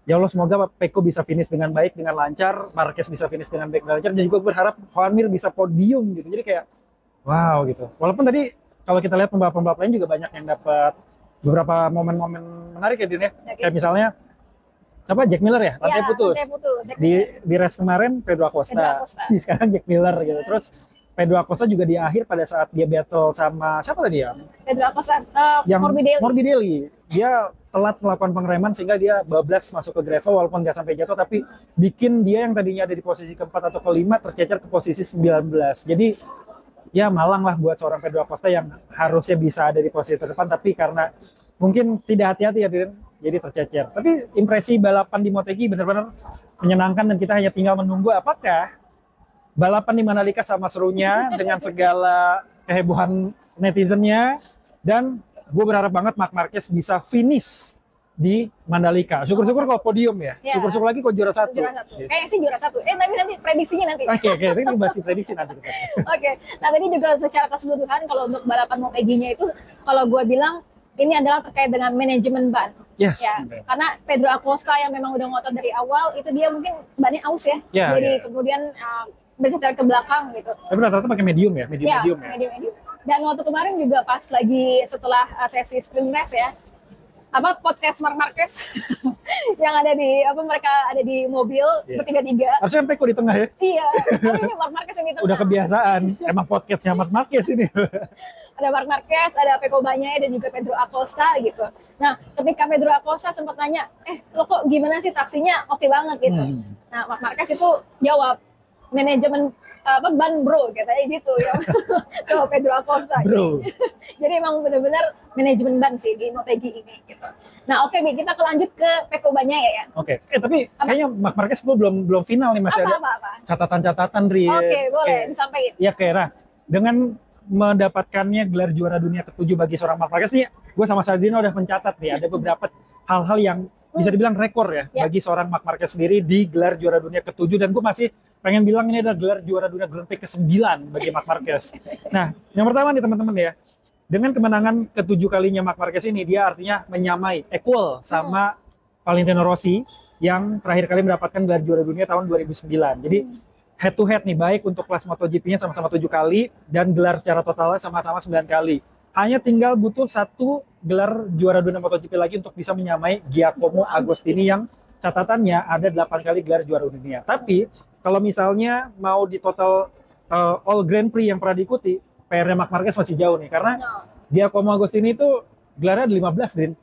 ya Allah semoga Pecco bisa finish dengan baik dengan lancar, Marquez bisa finish dengan baik dan lancar, dan juga berharap Joan Mir bisa podium gitu. Jadi kayak wow gitu. Walaupun tadi kalau kita lihat pembalap lain juga banyak yang dapat beberapa momen-momen menarik ya Din ya. Kayak misalnya Jack Miller ya, rantai putus. Di race kemarin Pedro Acosta. Sekarang Jack Miller gitu. Terus Pedro Acosta juga di akhir pada saat dia battle sama siapa tadi ya? Pedro Acosta yang Morbidelli. Dia telat melakukan pengereman sehingga dia bablas masuk ke gravel walaupun nggak sampai jatuh, tapi bikin dia yang tadinya ada di posisi keempat atau kelima tercecer ke posisi 19. Jadi ya malang lah buat seorang Pedro Acosta yang harusnya bisa ada di posisi terdepan, tapi karena mungkin tidak hati-hati ya Din, jadi tercecer. Tapi impresi balapan di MotoGP benar-benar menyenangkan dan kita hanya tinggal menunggu apakah balapan di Mandalika sama serunya dengan segala kehebohan netizennya, dan gue berharap banget Marc Marquez bisa finish di Mandalika. Syukur-syukur kalau podium ya. Syukur-syukur lagi kalau juara 1. Kayaknya sih juara 1. Tapi nanti prediksinya nanti. Oke, kita bahas prediksi nanti. Oke. Nah tadi juga secara keseluruhan kalau untuk balapan MotoGP-nya itu kalau gue bilang ini adalah terkait dengan manajemen ban. Yes. Ya, karena Pedro Acosta yang memang udah ngotot dari awal itu dia mungkin bannya aus ya. Jadi kemudian bercecer ke belakang gitu. Tapi rata-rata pakai medium ya, medium. Dan waktu kemarin juga pas lagi setelah sesi sprint race ya, podcast Marc Marquez yang ada di mereka ada di mobil bertiga-tiga. Harusnya Pecco di tengah ya? Iya, tapi ini Marc Marquez yang di tengah. Udah kebiasaan, emang podcastnya Marc Marquez ini. Ada Marc Marquez, ada Pecco Bagnaia dan juga Pedro Acosta gitu. Nah, ketika Pedro Acosta sempat nanya, lo kok gimana sih taksinya oke banget gitu. Nah, Marc Marquez itu jawab, manajemen ban bro katanya gitu ya ke Pedro Acosta. Bro. Jadi emang benar-benar manajemen ban sih di Motegi ini gitu. Nah oke Bi, kita lanjut ke Peko Bagnaia ya. Oke. Tapi kayaknya Marc Marquez belum final nih, masih ada catatan-catatan Ri. Oke, boleh disampaikan. Iya Kera. Dengan mendapatkannya gelar juara dunia ke-7 bagi seorang Marc Marquez nih, gue sama Sardino udah mencatat nih ada beberapa hal-hal yang bisa dibilang rekor ya bagi seorang Marc Marquez sendiri di gelar juara dunia ke-7, dan gue masih pengen bilang ini adalah gelar juara dunia Grand Prix ke-9 bagi Marc Marquez. Nah, yang pertama nih teman-teman ya, dengan kemenangan ke-7 kalinya Marc Marquez ini, dia artinya menyamai, equal sama Valentino Rossi yang terakhir kali mendapatkan gelar juara dunia tahun 2009. Jadi head to head nih, baik untuk kelas MotoGP-nya sama-sama 7 kali, dan gelar secara totalnya sama-sama 9 kali. Hanya tinggal butuh satu gelar juara dunia MotoGP lagi untuk bisa menyamai Giacomo Agostini yang catatannya ada 8 kali gelar juara dunia. Tapi kalau misalnya mau di total all Grand Prix yang pernah diikuti, PR-nya Marc Marquez masih jauh nih, karena Giacomo Agostini itu gelarnya ada 15, Drin.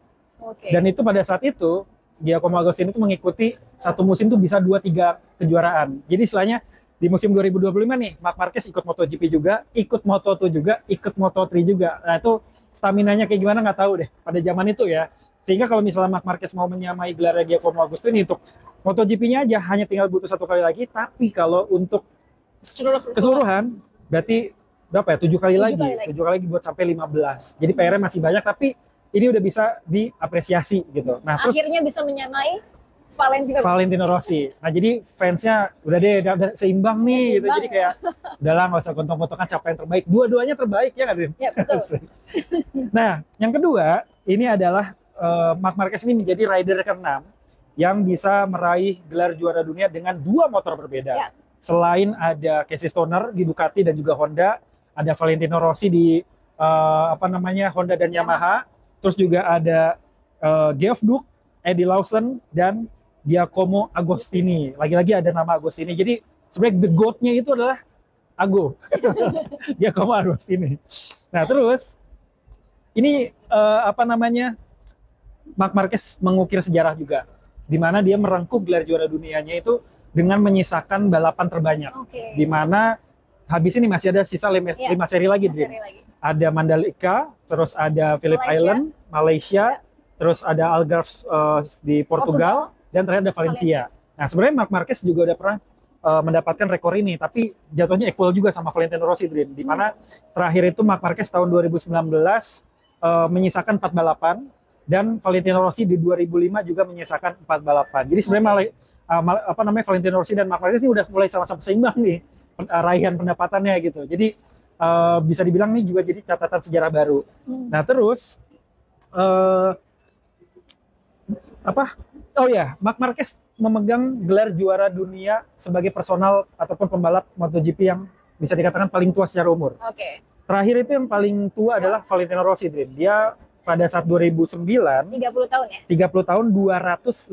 Dan itu pada saat itu Giacomo Agostini itu mengikuti satu musim tuh bisa 2-3 kejuaraan. Jadi istilahnya di musim 2025 nih, Marc Marquez ikut MotoGP juga, ikut Moto2 juga, ikut Moto3 juga. Nah itu staminanya kayak gimana nggak tahu deh pada zaman itu ya. Sehingga kalau misalnya Marc Marquez mau menyamai gelar Giacomo Agostini untuk MotoGP-nya aja hanya tinggal butuh 1 kali lagi. Tapi kalau untuk keseluruhan berarti berapa ya? 7 kali lagi. 7 kali lagi buat sampai 15. Jadi PR-nya masih banyak, tapi ini udah bisa diapresiasi gitu. Nah, akhirnya bisa menyamai Valentino Rossi. Nah, jadi fansnya udah deh, udah seimbang nih gitu. Jadi kayak udahlah nggak usah gontong-gontongan siapa yang terbaik. Dua-duanya terbaik ya nggak, Din? Ya, betul. Nah, yang kedua, ini adalah Marc Marquez ini menjadi rider ke-6 yang bisa meraih gelar juara dunia dengan 2 motor berbeda. Ya. Selain ada Casey Stoner di Ducati dan juga Honda, ada Valentino Rossi di Honda dan Yamaha. Terus juga ada Geoff Duke, Eddie Lawson, dan Giacomo Agostini. Lagi-lagi ada nama Agostini. Jadi sebenarnya the GOAT-nya itu adalah Ago. Giacomo Agostini. Nah terus ini Marc Marquez mengukir sejarah juga, di mana dia merengkuh gelar juara dunianya itu dengan menyisakan balapan terbanyak. Di mana habis ini masih ada sisa 5 seri lagi. Ada Mandalika, terus ada Phillip Island, Malaysia, terus ada Algarve di Portugal, dan terakhir ada Valencia. Nah sebenarnya Marc Marquez juga udah pernah mendapatkan rekor ini, tapi jatuhnya equal juga sama Valentino Rossi, di mana terakhir itu Marc Marquez tahun 2019 menyisakan 4 balapan, dan Valentino Rossi di 2005 juga menyisakan 4 balapan. Jadi sebenarnya Valentino Rossi dan Marc Marquez ini udah mulai sama-sama seimbang nih raihan pendapatannya gitu. Jadi bisa dibilang nih juga jadi catatan sejarah baru. Nah terus Marc Marquez memegang gelar juara dunia sebagai personal ataupun pembalap MotoGP yang bisa dikatakan paling tua secara umur. Terakhir itu yang paling tua adalah Valentino Rossi, Dia pada saat 2009 30 tahun ya? 30 tahun 251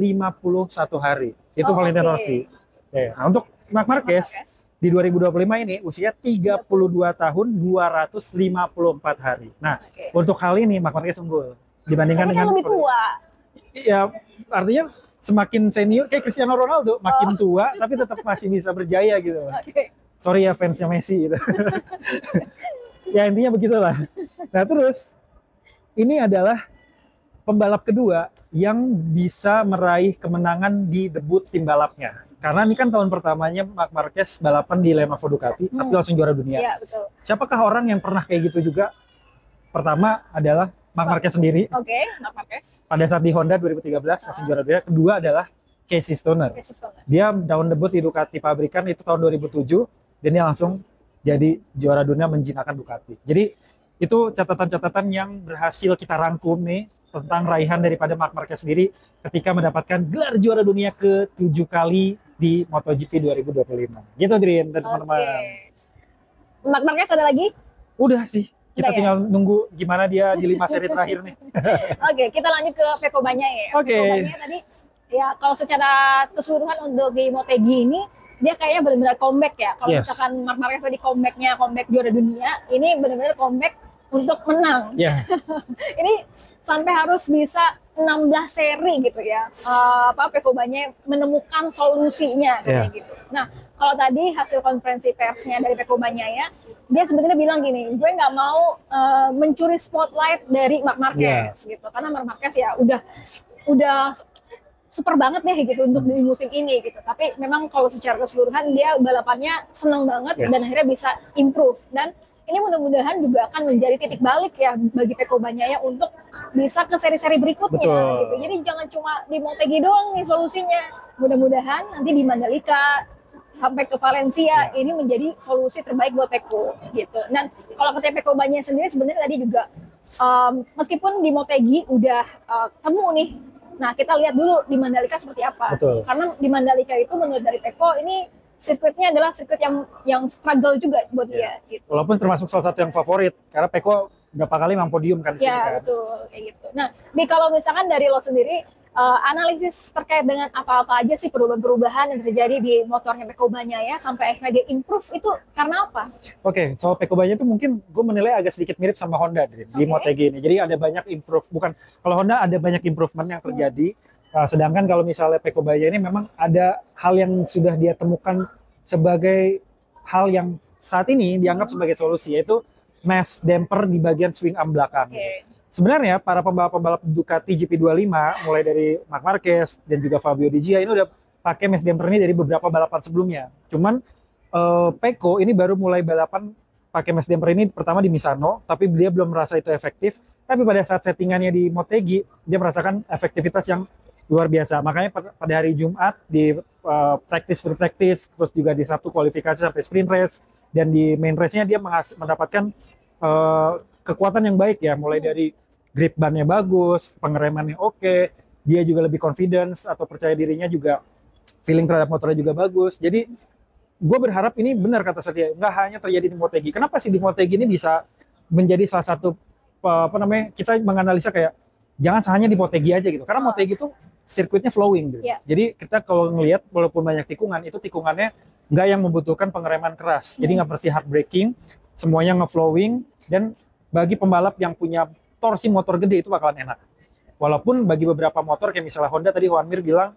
hari. Itu Valentino Rossi. Nah, untuk Marc Marquez di 2025 ini usia 32 tahun 254 hari. Nah, untuk hal ini Marc Marquez unggul dibandingkan dengan lebih tua. Ya, artinya semakin senior kayak Cristiano Ronaldo, makin tua tapi tetap masih bisa berjaya gitu. Sorry ya fansnya Messi gitu. Ya intinya begitulah. Nah, terus ini adalah pembalap kedua yang bisa meraih kemenangan di debut tim balapnya. Karena ini kan tahun pertamanya Marc Marquez balapan di Lenovo Ducati, tapi langsung juara dunia. Iya, betul. Siapakah orang yang pernah kayak gitu juga? Pertama adalah Marc Marquez sendiri. Marc Marquez. Pada saat di Honda 2013 langsung juara dunia. Kedua adalah Casey Stoner. Dia tahun debut di Ducati pabrikan itu tahun 2007, dan dia langsung jadi juara dunia menjinakkan Ducati. Jadi itu catatan-catatan yang berhasil kita rangkum nih tentang raihan daripada Marc Marquez sendiri ketika mendapatkan gelar juara dunia ke-7 kali di MotoGP 2025. Gitu, Drin, teman-teman. Marc Marquez ada lagi? Udah sih. Kita tinggal nunggu gimana dia di 5 seri terakhir nih. Kita lanjut ke Peko Bagnaia ya. Peko Bagnaia tadi, ya kalau secara keseluruhan untuk di Motegi ini, dia kayaknya benar-benar comeback ya. Kalau misalkan Marc Marquez tadi comeback juara dunia, ini benar-benar comeback untuk menang. Ya, Ini sampai harus bisa 16 seri gitu ya. Peko Banyaya menemukan solusinya kayak gitu. Nah, kalau tadi hasil konferensi persnya dari Peko Banyaya, dia sebenarnya bilang gini, gue nggak mau mencuri spotlight dari Marc Marquez gitu. Karena Marc Marquez ya udah super banget deh gitu untuk di musim ini gitu. Tapi memang kalau secara keseluruhan dia balapannya senang banget dan akhirnya bisa improve. Dan ini mudah-mudahan juga akan menjadi titik balik ya bagi Peko Banyaya untuk bisa ke seri-seri berikutnya gitu. Jadi jangan cuma di Motegi doang nih solusinya. Mudah-mudahan nanti di Mandalika sampai ke Valencia ini menjadi solusi terbaik buat Peko gitu. Dan kalau kata Peko Banyaya sendiri sebenarnya tadi juga meskipun di Motegi udah temu nih. Nah, kita lihat dulu di Mandalika seperti apa. Betul. Karena di Mandalika itu menurut dari Peko ini sirkuitnya adalah sirkuit yang struggle juga buat dia gitu. Walaupun termasuk salah satu yang favorit karena Peko berapa kali memang podium kan di sini kan. Betul kayak gitu. Nah, kalau misalkan dari lo sendiri analisis terkait dengan apa-apa aja sih perubahan-perubahan yang terjadi di motornya Peko Banyaya sampai akhirnya dia improve itu karena apa? Oke, soal Peko Banyaya itu mungkin gue menilai agak sedikit mirip sama Honda di Motegi ini. Jadi ada banyak kalau Honda ada banyak improvement yang terjadi. Sedangkan kalau misalnya Peko Banyaya ini memang ada hal yang sudah dia temukan sebagai hal yang saat ini dianggap sebagai solusi, yaitu mass damper di bagian swing arm belakang. Sebenarnya para pembalap-pembalap Ducati GP25 mulai dari Marc Marquez dan juga Fabio Di Gia ini udah pakai mass damper ini dari beberapa balapan sebelumnya. Cuman Peko ini baru mulai balapan pakai mass damper ini pertama di Misano, tapi dia belum merasa itu efektif. Tapi pada saat settingannya di Motegi, dia merasakan efektivitas yang luar biasa. Makanya pada hari Jumat di free practice, terus juga di Sabtu kualifikasi sampai sprint race, dan di main race-nya dia mendapatkan kekuatan yang baik ya, mulai dari grip ban-nya bagus, pengeremannya oke, dia juga lebih confidence atau percaya dirinya juga, feeling terhadap motornya juga bagus. Jadi gue berharap ini benar kata Satya, nggak hanya terjadi di Motegi. Kenapa sih di Motegi ini bisa menjadi salah satu kita menganalisa kayak jangan hanya di Motegi aja gitu, karena Motegi itu sirkuitnya flowing gitu. Jadi kita kalau ngelihat walaupun banyak tikungan, itu tikungannya nggak yang membutuhkan pengereman keras. Jadi nggak mesti hard braking, semuanya nge-flowing, dan bagi pembalap yang punya torsi motor gede itu bakalan enak. Walaupun bagi beberapa motor kayak misalnya Honda tadi Juan Mir bilang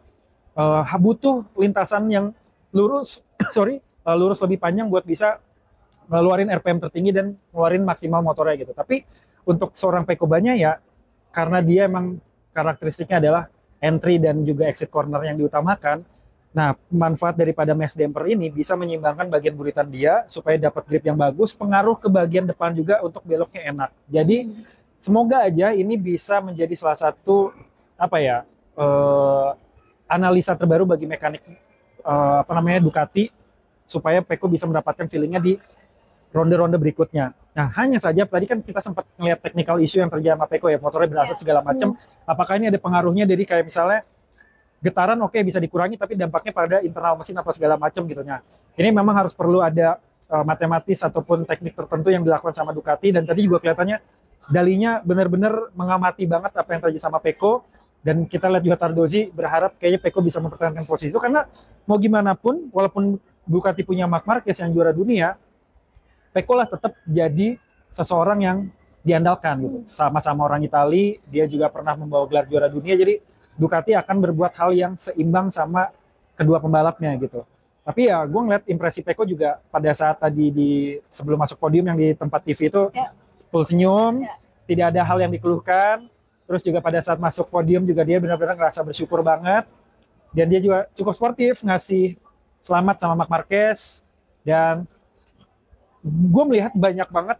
butuh lintasan yang lurus, lurus lebih panjang buat bisa ngeluarin RPM tertinggi dan ngeluarin maksimal motornya gitu. Tapi untuk seorang Peko Banyaya, karena dia emang karakteristiknya adalah entry dan juga exit corner yang diutamakan, nah manfaat daripada mass damper ini bisa menyeimbangkan bagian buritan dia supaya dapat grip yang bagus, pengaruh ke bagian depan juga untuk beloknya enak. Jadi semoga aja ini bisa menjadi salah satu analisa terbaru bagi mekanik Ducati supaya Peko bisa mendapatkan feelingnya di ronde-ronde berikutnya. Nah, hanya saja tadi kan kita sempat ngeliat technical issue yang terjadi sama Peko ya, motornya berasap segala macam. Apakah ini ada pengaruhnya dari kayak misalnya getaran bisa dikurangi, tapi dampaknya pada internal mesin apa segala macam gitu. Nah, ini memang harus perlu ada matematis ataupun teknik tertentu yang dilakukan sama Ducati, dan tadi juga kelihatannya Dalinya benar-benar mengamati banget apa yang terjadi sama Peko, dan kita lihat juga Tardozzi berharap kayaknya Peko bisa mempertahankan posisi itu, karena mau gimana pun walaupun Ducati punya Marc Marquez yang juara dunia, Peko lah tetap jadi seseorang yang diandalkan gitu. Sama-sama orang Itali, dia juga pernah membawa gelar juara dunia, jadi Ducati akan berbuat hal yang seimbang sama kedua pembalapnya gitu. Tapi ya gue ngeliat impresi Peko juga pada saat tadi sebelum masuk podium yang di tempat TV itu full senyum, tidak ada hal yang dikeluhkan. Terus juga pada saat masuk podium juga dia benar-benar ngerasa bersyukur banget. Dan dia juga cukup sportif, ngasih selamat sama Marc Marquez. Dan gue melihat banyak banget,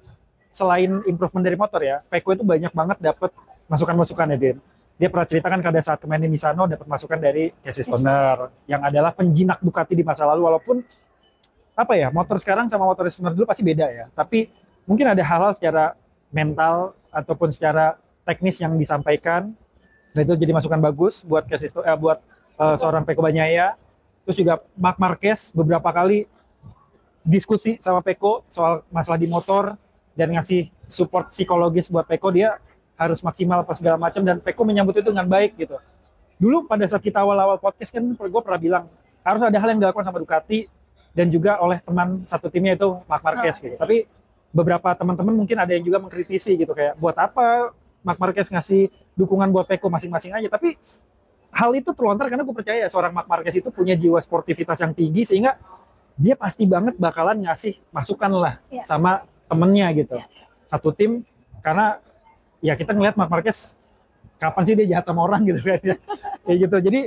selain improvement dari motor ya, Peko itu banyak banget dapat masukan-masukan ya, Din. Dia pernah ceritakan pada saat kemarin di Misano dapat masukan dari Casey Stoner yang adalah penjinak Ducati di masa lalu. Walaupun motor sekarang sama motor Stoner dulu pasti beda ya, tapi mungkin ada hal-hal secara mental ataupun secara teknis yang disampaikan, dan itu jadi masukan bagus buat seorang Peko Banyaya. Terus juga Marc Marquez beberapa kali diskusi sama Peko soal masalah di motor dan ngasih support psikologis buat Peko, dia harus maksimal apa segala macam, dan Peko menyambut itu dengan baik gitu. Dulu pada saat kita awal-awal podcast kan gue pernah bilang harus ada hal yang dilakukan sama Ducati dan juga oleh teman satu timnya itu Marc Marquez gitu. Tapi beberapa teman-teman mungkin ada yang juga mengkritisi gitu kayak buat apa Marc Marquez ngasih dukungan buat Peko masing-masing aja. Tapi hal itu terlontar karena gue percaya seorang Marc Marquez itu punya jiwa sportivitas yang tinggi sehingga dia pasti banget bakalan ngasih masukan lah sama temennya gitu. Satu tim, karena ya kita ngeliat Marc Marquez kapan sih dia jahat sama orang gitu kan. Kayak gitu. Jadi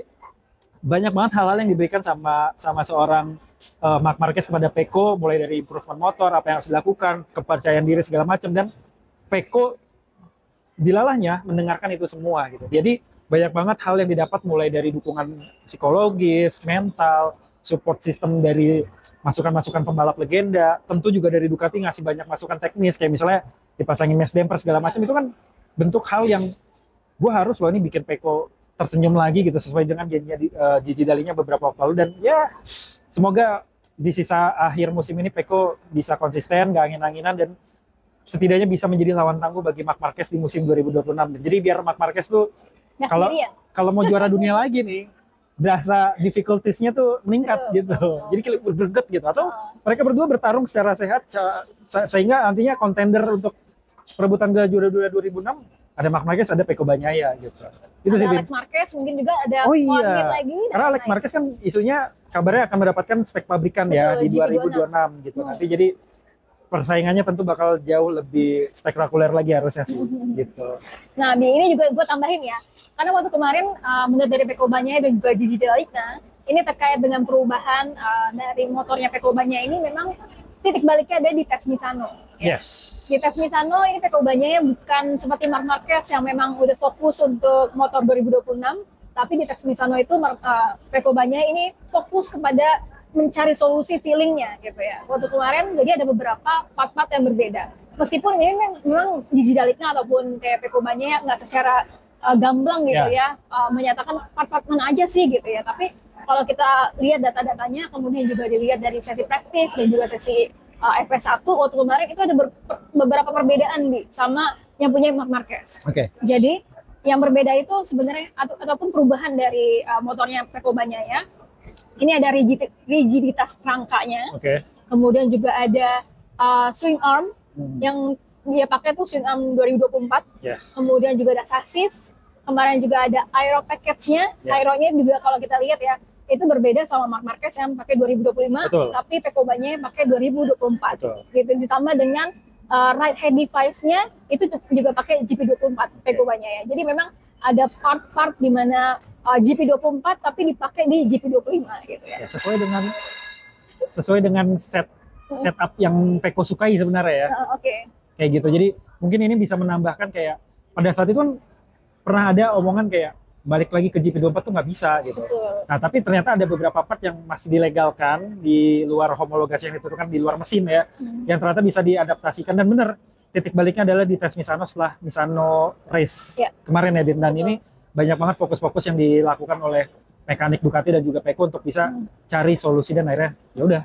banyak banget hal-hal yang diberikan sama seorang Marc Marquez kepada Peko, mulai dari improvement motor, apa yang harus dilakukan, kepercayaan diri segala macam, dan Peko dilalahnya mendengarkan itu semua gitu. Jadi banyak banget hal yang didapat mulai dari dukungan psikologis, mental, support system dari masukan-masukan pembalap legenda, tentu juga dari Ducati ngasih banyak masukan teknis kayak misalnya dipasangin mesh damper segala macam, itu kan bentuk hal yang gue harus loh ini bikin Peko tersenyum lagi gitu sesuai dengan janjinya Gigi Dalinya beberapa waktu lalu. Dan ya semoga di sisa akhir musim ini Peko bisa konsisten, gak angin-anginan, dan setidaknya bisa menjadi lawan tangguh bagi Marc Marquez di musim 2026. Jadi biar Marc Marquez tuh kalau mau juara dunia lagi nih, berasa difficulties-nya tuh meningkat betul. Jadi kayak berget gitu. Atau mereka berdua bertarung secara sehat sehingga nantinya kontender untuk perebutan gelar juara dunia 2006 ada Marc Marquez, ada Peko Bagnaia gitu. Itu ada sih, Alex Marquez, mungkin juga ada lagi. Karena Alex Marquez kan isunya kabarnya akan mendapatkan spek pabrikan ya di 2026 gitu. Nanti jadi persaingannya tentu bakal jauh lebih spektakuler lagi harusnya sih gitu. Nah, di ini juga gue tambahin ya. Karena waktu kemarin menurut dari Peko Bagnaia dan juga Gigi Dall'Igna, ini terkait dengan perubahan dari motornya Peko Bagnaia ini memang titik baliknya ada di tes Misano. Yes. Di tes Misano ini Peko Bagnaia bukan seperti Marc Marquez yang memang udah fokus untuk motor 2026, tapi di tes Misano itu Peko Bagnaia ini fokus kepada mencari solusi feelingnya gitu ya. Waktu kemarin jadi ada beberapa part-part yang berbeda. Meskipun ini memang Gigi Dall'Igna ataupun kayak Peko Bagnaia nggak secara gamblang gitu ya menyatakan part-part mana aja sih gitu ya. Tapi kalau kita lihat data-datanya, kemudian juga dilihat dari sesi praktis dan juga sesi FP1 waktu kemarin itu ada beberapa perbedaan sama yang punya Marc Marquez. Jadi yang berbeda itu sebenarnya ataupun perubahan dari motornya Peko Bagnaia. Ini ada rigiditas rangkanya, kemudian juga ada swing arm yang dia pakai tuh swing arm 2024, kemudian juga ada sasis, kemarin juga ada aero package-nya, aeronya juga kalau kita lihat ya, itu berbeda sama Marc Marquez yang pakai 2025, tapi Peko Bagnaia pakai 2024, gitu. Ditambah dengan right head device-nya itu juga pakai GP24 Peko Bagnaia. Jadi memang ada part-part di mana GP24 tapi dipakai di GP25 gitu ya. Sesuai dengan setup yang Peko sukai sebenarnya ya. Kayak gitu. Jadi mungkin ini bisa menambahkan kayak pada saat itu kan pernah ada omongan kayak balik lagi ke GP24 tuh nggak bisa gitu. Nah tapi ternyata ada beberapa part yang masih dilegalkan di luar homologasi yang ditentukan di luar mesin ya, yang ternyata bisa diadaptasikan. Dan bener titik baliknya adalah di tes Misano setelah Misano race kemarin ya, dan ini banyak banget fokus-fokus yang dilakukan oleh mekanik Ducati dan juga Peko untuk bisa cari solusi, dan akhirnya ya udah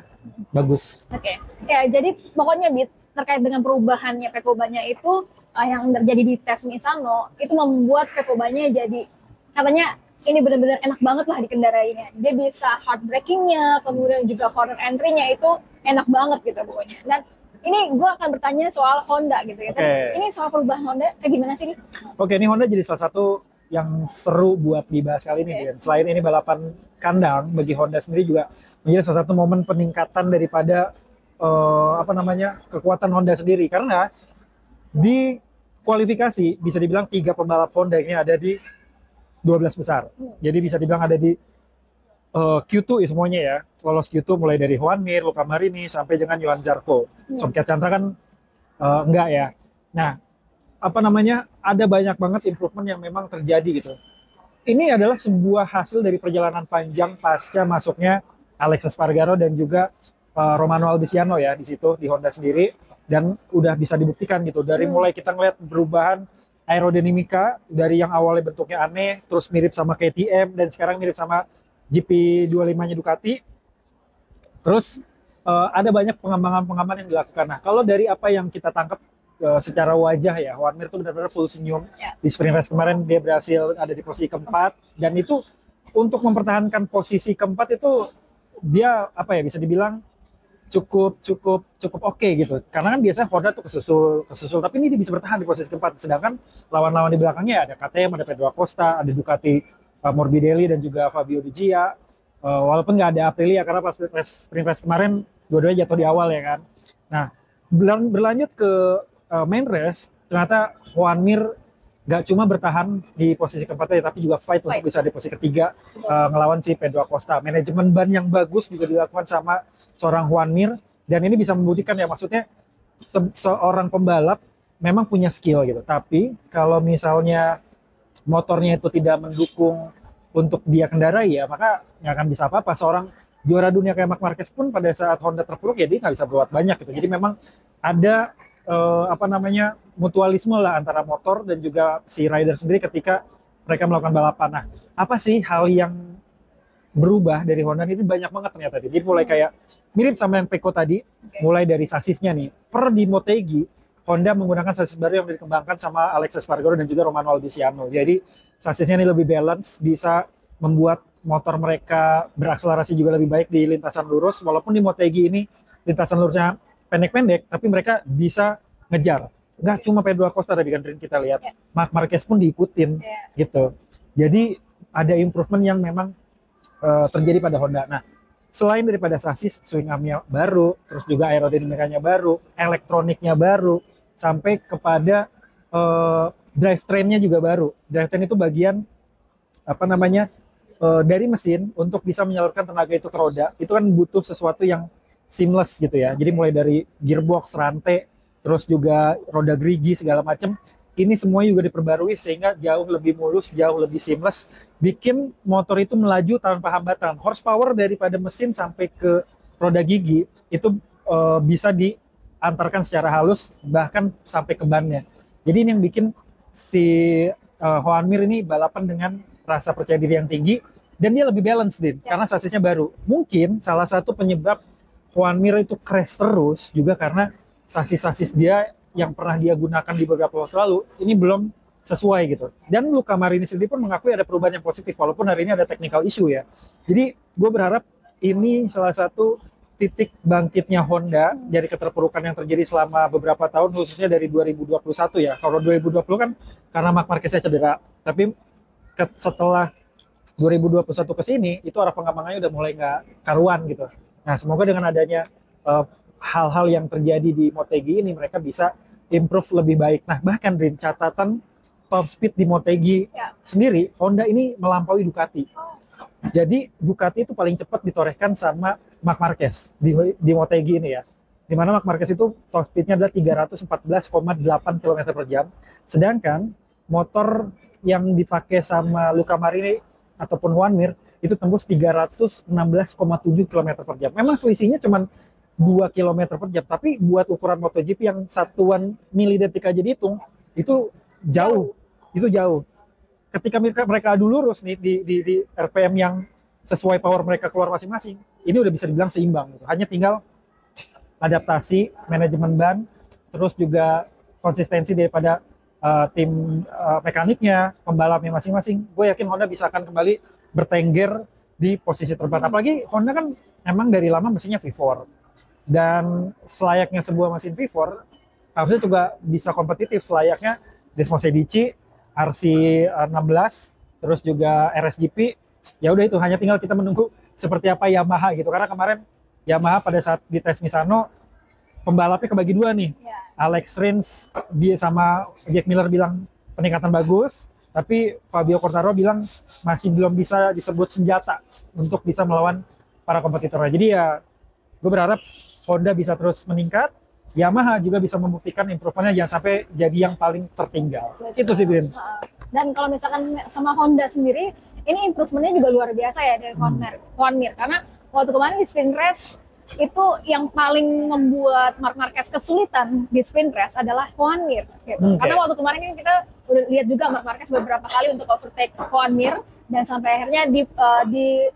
bagus. Ya jadi pokoknya terkait dengan perubahannya Peko Bagnaia itu yang terjadi di tes Misano itu membuat Peko Bagnaia jadi katanya ini benar-benar enak banget lah dikendarainya. Dia bisa hard braking-nya, kemudian juga corner entry-nya itu enak banget gitu pokoknya. Dan ini gue akan bertanya soal Honda gitu ya. Ini soal perubahan Honda kayak gimana sih? Ini Honda jadi salah satu yang seru buat dibahas kali ini. Selain ini balapan kandang, bagi Honda sendiri juga menjadi salah satu momen peningkatan daripada kekuatan Honda sendiri, karena di kualifikasi bisa dibilang 3 pembalap Honda ini ada di 12 besar. Jadi bisa dibilang ada di Q2 semuanya ya. Lolos Q2 mulai dari Juan Mir, Luca Marini sampai dengan Johan Zarco. Sofia Chandra kan enggak ya. Nah, ada banyak banget improvement yang memang terjadi gitu. Ini adalah sebuah hasil dari perjalanan panjang pasca masuknya Alex Espargaro dan juga Romano Albisiano ya di situ di Honda sendiri, dan udah bisa dibuktikan gitu dari mulai kita ngeliat perubahan aerodinamika dari yang awalnya bentuknya aneh terus mirip sama KTM dan sekarang mirip sama GP25-nya Ducati. Terus ada banyak pengembangan-pengembangan yang dilakukan. Nah, kalau dari apa yang kita tangkap secara wajah ya, Juan Mir itu benar-benar full senyum. Di sprint race kemarin dia berhasil ada di posisi keempat, dan itu untuk mempertahankan posisi keempat itu dia bisa dibilang cukup oke gitu. Karena kan biasanya Honda tuh kesusul, tapi ini dia bisa bertahan di posisi keempat. Sedangkan lawan-lawan di belakangnya ada KTM, ada Pedro Acosta, ada Ducati Morbidelli dan juga Fabio Di Gia. Walaupun nggak ada Aprilia karena pas sprint race kemarin dua-duanya jatuh di awal ya kan. Nah, berlanjut ke main race, ternyata Juan Mir nggak cuma bertahan di posisi keempat aja, tapi juga fight untuk bisa di posisi ketiga ngelawan si Pedro Acosta. Manajemen ban yang bagus juga dilakukan sama seorang Juan Mir, dan ini bisa membuktikan ya, maksudnya seorang pembalap memang punya skill gitu, tapi kalau misalnya motornya itu tidak mendukung untuk dia kendarai ya, maka nggak akan bisa apa-apa. Seorang juara dunia kayak Marc Marquez pun pada saat Honda terpuruk ya dia nggak bisa berbuat banyak gitu. Jadi memang ada mutualisme lah antara motor dan juga si rider sendiri ketika mereka melakukan balapan. Nah, apa sih hal yang berubah dari Honda itu? Banyak banget ternyata. Jadi mulai kayak mirip sama yang Pecco tadi, mulai dari sasisnya nih. Per di Motegi, Honda menggunakan sasis baru yang dikembangkan sama Alex Espargaro dan juga Romano Albiciano. Jadi sasisnya ini lebih balance, bisa membuat motor mereka berakselerasi juga lebih baik di lintasan lurus. Walaupun di Motegi ini lintasan lurusnya pendek-pendek, tapi mereka bisa ngejar. Nggak cuma Pedro Acosta tadi kan kita lihat, Marc Marquez pun diikutin gitu. Jadi ada improvement yang memang terjadi pada Honda. Nah, selain daripada sasis, swing armnya baru, terus juga aerodinamikanya baru, elektroniknya baru, sampai kepada drivetrain-nya juga baru. Drivetrain itu bagian dari mesin untuk bisa menyalurkan tenaga itu ke roda. Itu kan butuh sesuatu yang seamless gitu ya. Jadi mulai dari gearbox, rantai, terus juga roda gerigi segala macam. Ini semua juga diperbarui sehingga jauh lebih mulus, jauh lebih seamless, bikin motor itu melaju tanpa hambatan. Horsepower daripada mesin sampai ke roda gigi itu bisa diantarkan secara halus bahkan sampai ke bannya. Jadi ini yang bikin si Juan Mir ini balapan dengan rasa percaya diri yang tinggi, dan dia lebih balance karena sasisnya baru. Mungkin salah satu penyebab Juan Mir itu crash terus juga karena sasis-sasis dia yang pernah dia gunakan di beberapa waktu lalu ini belum sesuai gitu. Dan Luca Marini sendiri pun mengakui ada perubahan yang positif walaupun hari ini ada technical issue ya. Jadi gue berharap ini salah satu titik bangkitnya Honda dari keterpurukan yang terjadi selama beberapa tahun, khususnya dari 2021 ya. Kalau 2020 kan karena Marc Marquez cedera, tapi setelah 2021 ke sini itu arah pengembangannya udah mulai nggak karuan gitu. Nah, semoga dengan adanya hal-hal yang terjadi di Motegi ini mereka bisa improve lebih baik. Nah, bahkan Rin, catatan top speed di Motegi sendiri, Honda ini melampaui Ducati. Jadi Ducati itu paling cepat ditorehkan sama Marc Marquez di Motegi ini ya. Di mana Marc Marquez itu top speednya adalah 314,8 km per jam. Sedangkan motor yang dipakai sama Luca Marini ataupun Juan Mir itu tembus 316,7 km per jam. Memang selisihnya cuma 2 km per jam, tapi buat ukuran MotoGP yang satuan milidetik aja dihitung, itu jauh. Itu jauh. Ketika mereka adu lurus nih di RPM yang sesuai power mereka keluar masing-masing, ini udah bisa dibilang seimbang gitu. Hanya tinggal adaptasi, manajemen ban, terus juga konsistensi daripada tim mekaniknya, pembalapnya masing-masing. Gue yakin Honda bisa akan kembali bertengger di posisi terdepan. Apalagi Honda kan emang dari lama mesinnya V4. Dan selayaknya sebuah mesin V4 harusnya juga bisa kompetitif selayaknya Desmos Edici, RC16, terus juga RSGP. Ya udah, itu hanya tinggal kita menunggu seperti apa Yamaha gitu. Karena kemarin Yamaha pada saat di tes Misano pembalapnya kebagi dua nih. Alex Rins sama Jack Miller bilang peningkatan bagus, tapi Fabio Quartararo bilang masih belum bisa disebut senjata untuk bisa melawan para kompetitornya. Jadi ya gue berharap Honda bisa terus meningkat, Yamaha juga bisa membuktikan improvementnya jangan sampai jadi yang paling tertinggal. Itu sih, Bin. Dan kalau misalkan sama Honda sendiri, ini improvementnya juga luar biasa ya dari Juan Mir. Karena waktu kemarin di sprint race, itu yang paling membuat Marc Marquez kesulitan di sprint race adalah Juan Mir. Gitu. Karena waktu kemarin kan kita udah lihat juga Marc Marquez beberapa kali untuk overtake Juan Mir, dan sampai akhirnya di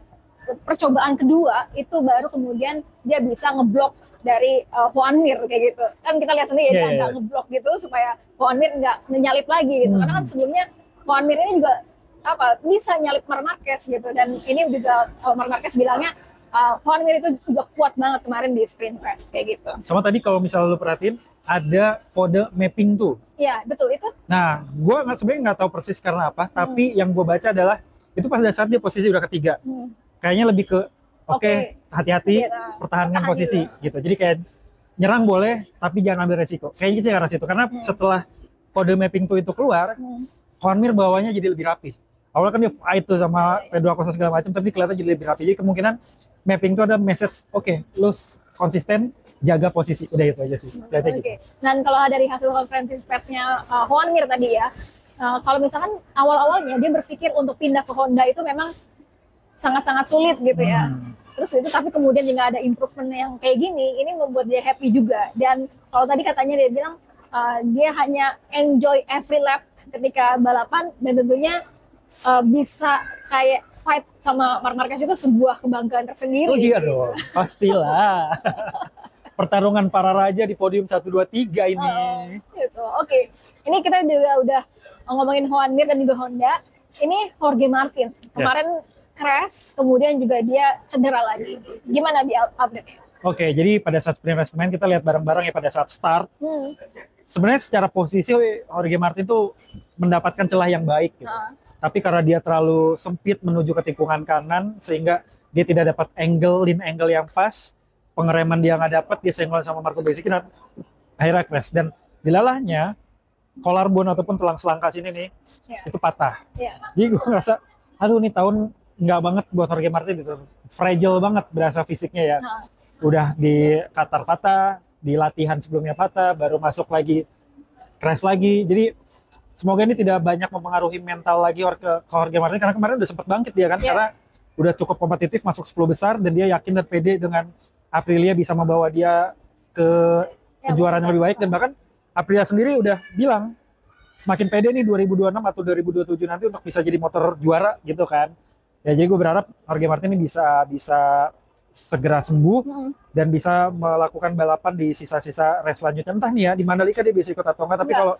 percobaan kedua itu baru kemudian dia bisa ngeblok dari Juan Mir kayak gitu. Kan kita lihat sendiri dia agak ngeblok gitu supaya Juan Mir nggak nyalip lagi gitu. Karena kan sebelumnya Juan Mir ini juga bisa nyalip Marc Marquez gitu, dan ini juga Marc Marquez bilangnya Juan Mir itu juga kuat banget kemarin di sprint race kayak gitu. Sama tadi kalau misalnya lu perhatiin ada kode mapping tuh. Iya betul itu. Nah, gue sebenarnya nggak tahu persis karena apa, tapi yang gue baca adalah itu pada saat dia posisi udah ketiga. Kayaknya lebih ke oke, hati-hati, pertahankan posisi gitu. Jadi kayak nyerang boleh, tapi jangan ambil resiko. Kayaknya sih karena situ. Karena setelah kode mapping tuh itu keluar, Juan Mir bawahnya jadi lebih rapi. Awalnya kan dia fight tuh sama Pedro Acosta segala macam, tapi kelihatan jadi lebih rapi. Jadi kemungkinan mapping tuh ada message, oke, lu konsisten, jaga posisi. Udah itu aja sih. Gitu. Dan kalau dari hasil konferensi persnya Juan Mir tadi ya, kalau misalkan awal-awalnya dia berpikir untuk pindah ke Honda itu memang sangat-sangat sulit gitu ya. Terus itu tapi kemudian jika ada improvement yang kayak gini, ini membuat dia happy juga. Dan kalau tadi katanya dia bilang dia hanya enjoy every lap ketika balapan dan tentunya bisa kayak fight sama Marc Marquez itu sebuah kebanggaan tersendiri. Oh iya dong, pastilah. Pertarungan para raja di podium 1, 2, 3 ini. Gitu. Oke. Ini kita juga udah ngomongin Juan Mir dan juga Honda. Ini Jorge Martin. Kemarin crash, kemudian juga dia cedera lagi. Gimana di update-nya? Oke, jadi pada saat sprint race kemarin kita lihat bareng-bareng ya pada saat start. Sebenarnya secara posisi Jorge Martin tuh mendapatkan celah yang baik gitu. Tapi karena dia terlalu sempit menuju ke tikungan kanan sehingga dia tidak dapat lean angle yang pas, pengereman dia nggak dapat, dia senggol sama Marco Bezzecchi dan akhirnya crash. Dan dilalahnya collarbone ataupun tulang selangka sini nih itu patah. Jadi gue ngerasa, aduh nih tahun nggak banget buat Jorge Martin gitu, fragile banget berasa fisiknya ya. Udah di Qatar patah, di latihan sebelumnya patah, baru masuk lagi crash lagi. Jadi semoga ini tidak banyak mempengaruhi mental lagi ke Jorge Martin karena kemarin udah sempat bangkit dia kan karena udah cukup kompetitif masuk 10 besar dan dia yakin dan pede dengan Aprilia bisa membawa dia ke kejuaraan yang lebih baik dan bahkan Aprilia sendiri udah bilang semakin pede nih 2026 atau 2027 nanti untuk bisa jadi motor juara gitu kan. Ya jadi gue berharap Jorge Martin ini bisa segera sembuh dan bisa melakukan balapan di sisa-sisa race selanjutnya. Entah nih ya di Mandalika dia bisa ikut atau enggak, tapi kalau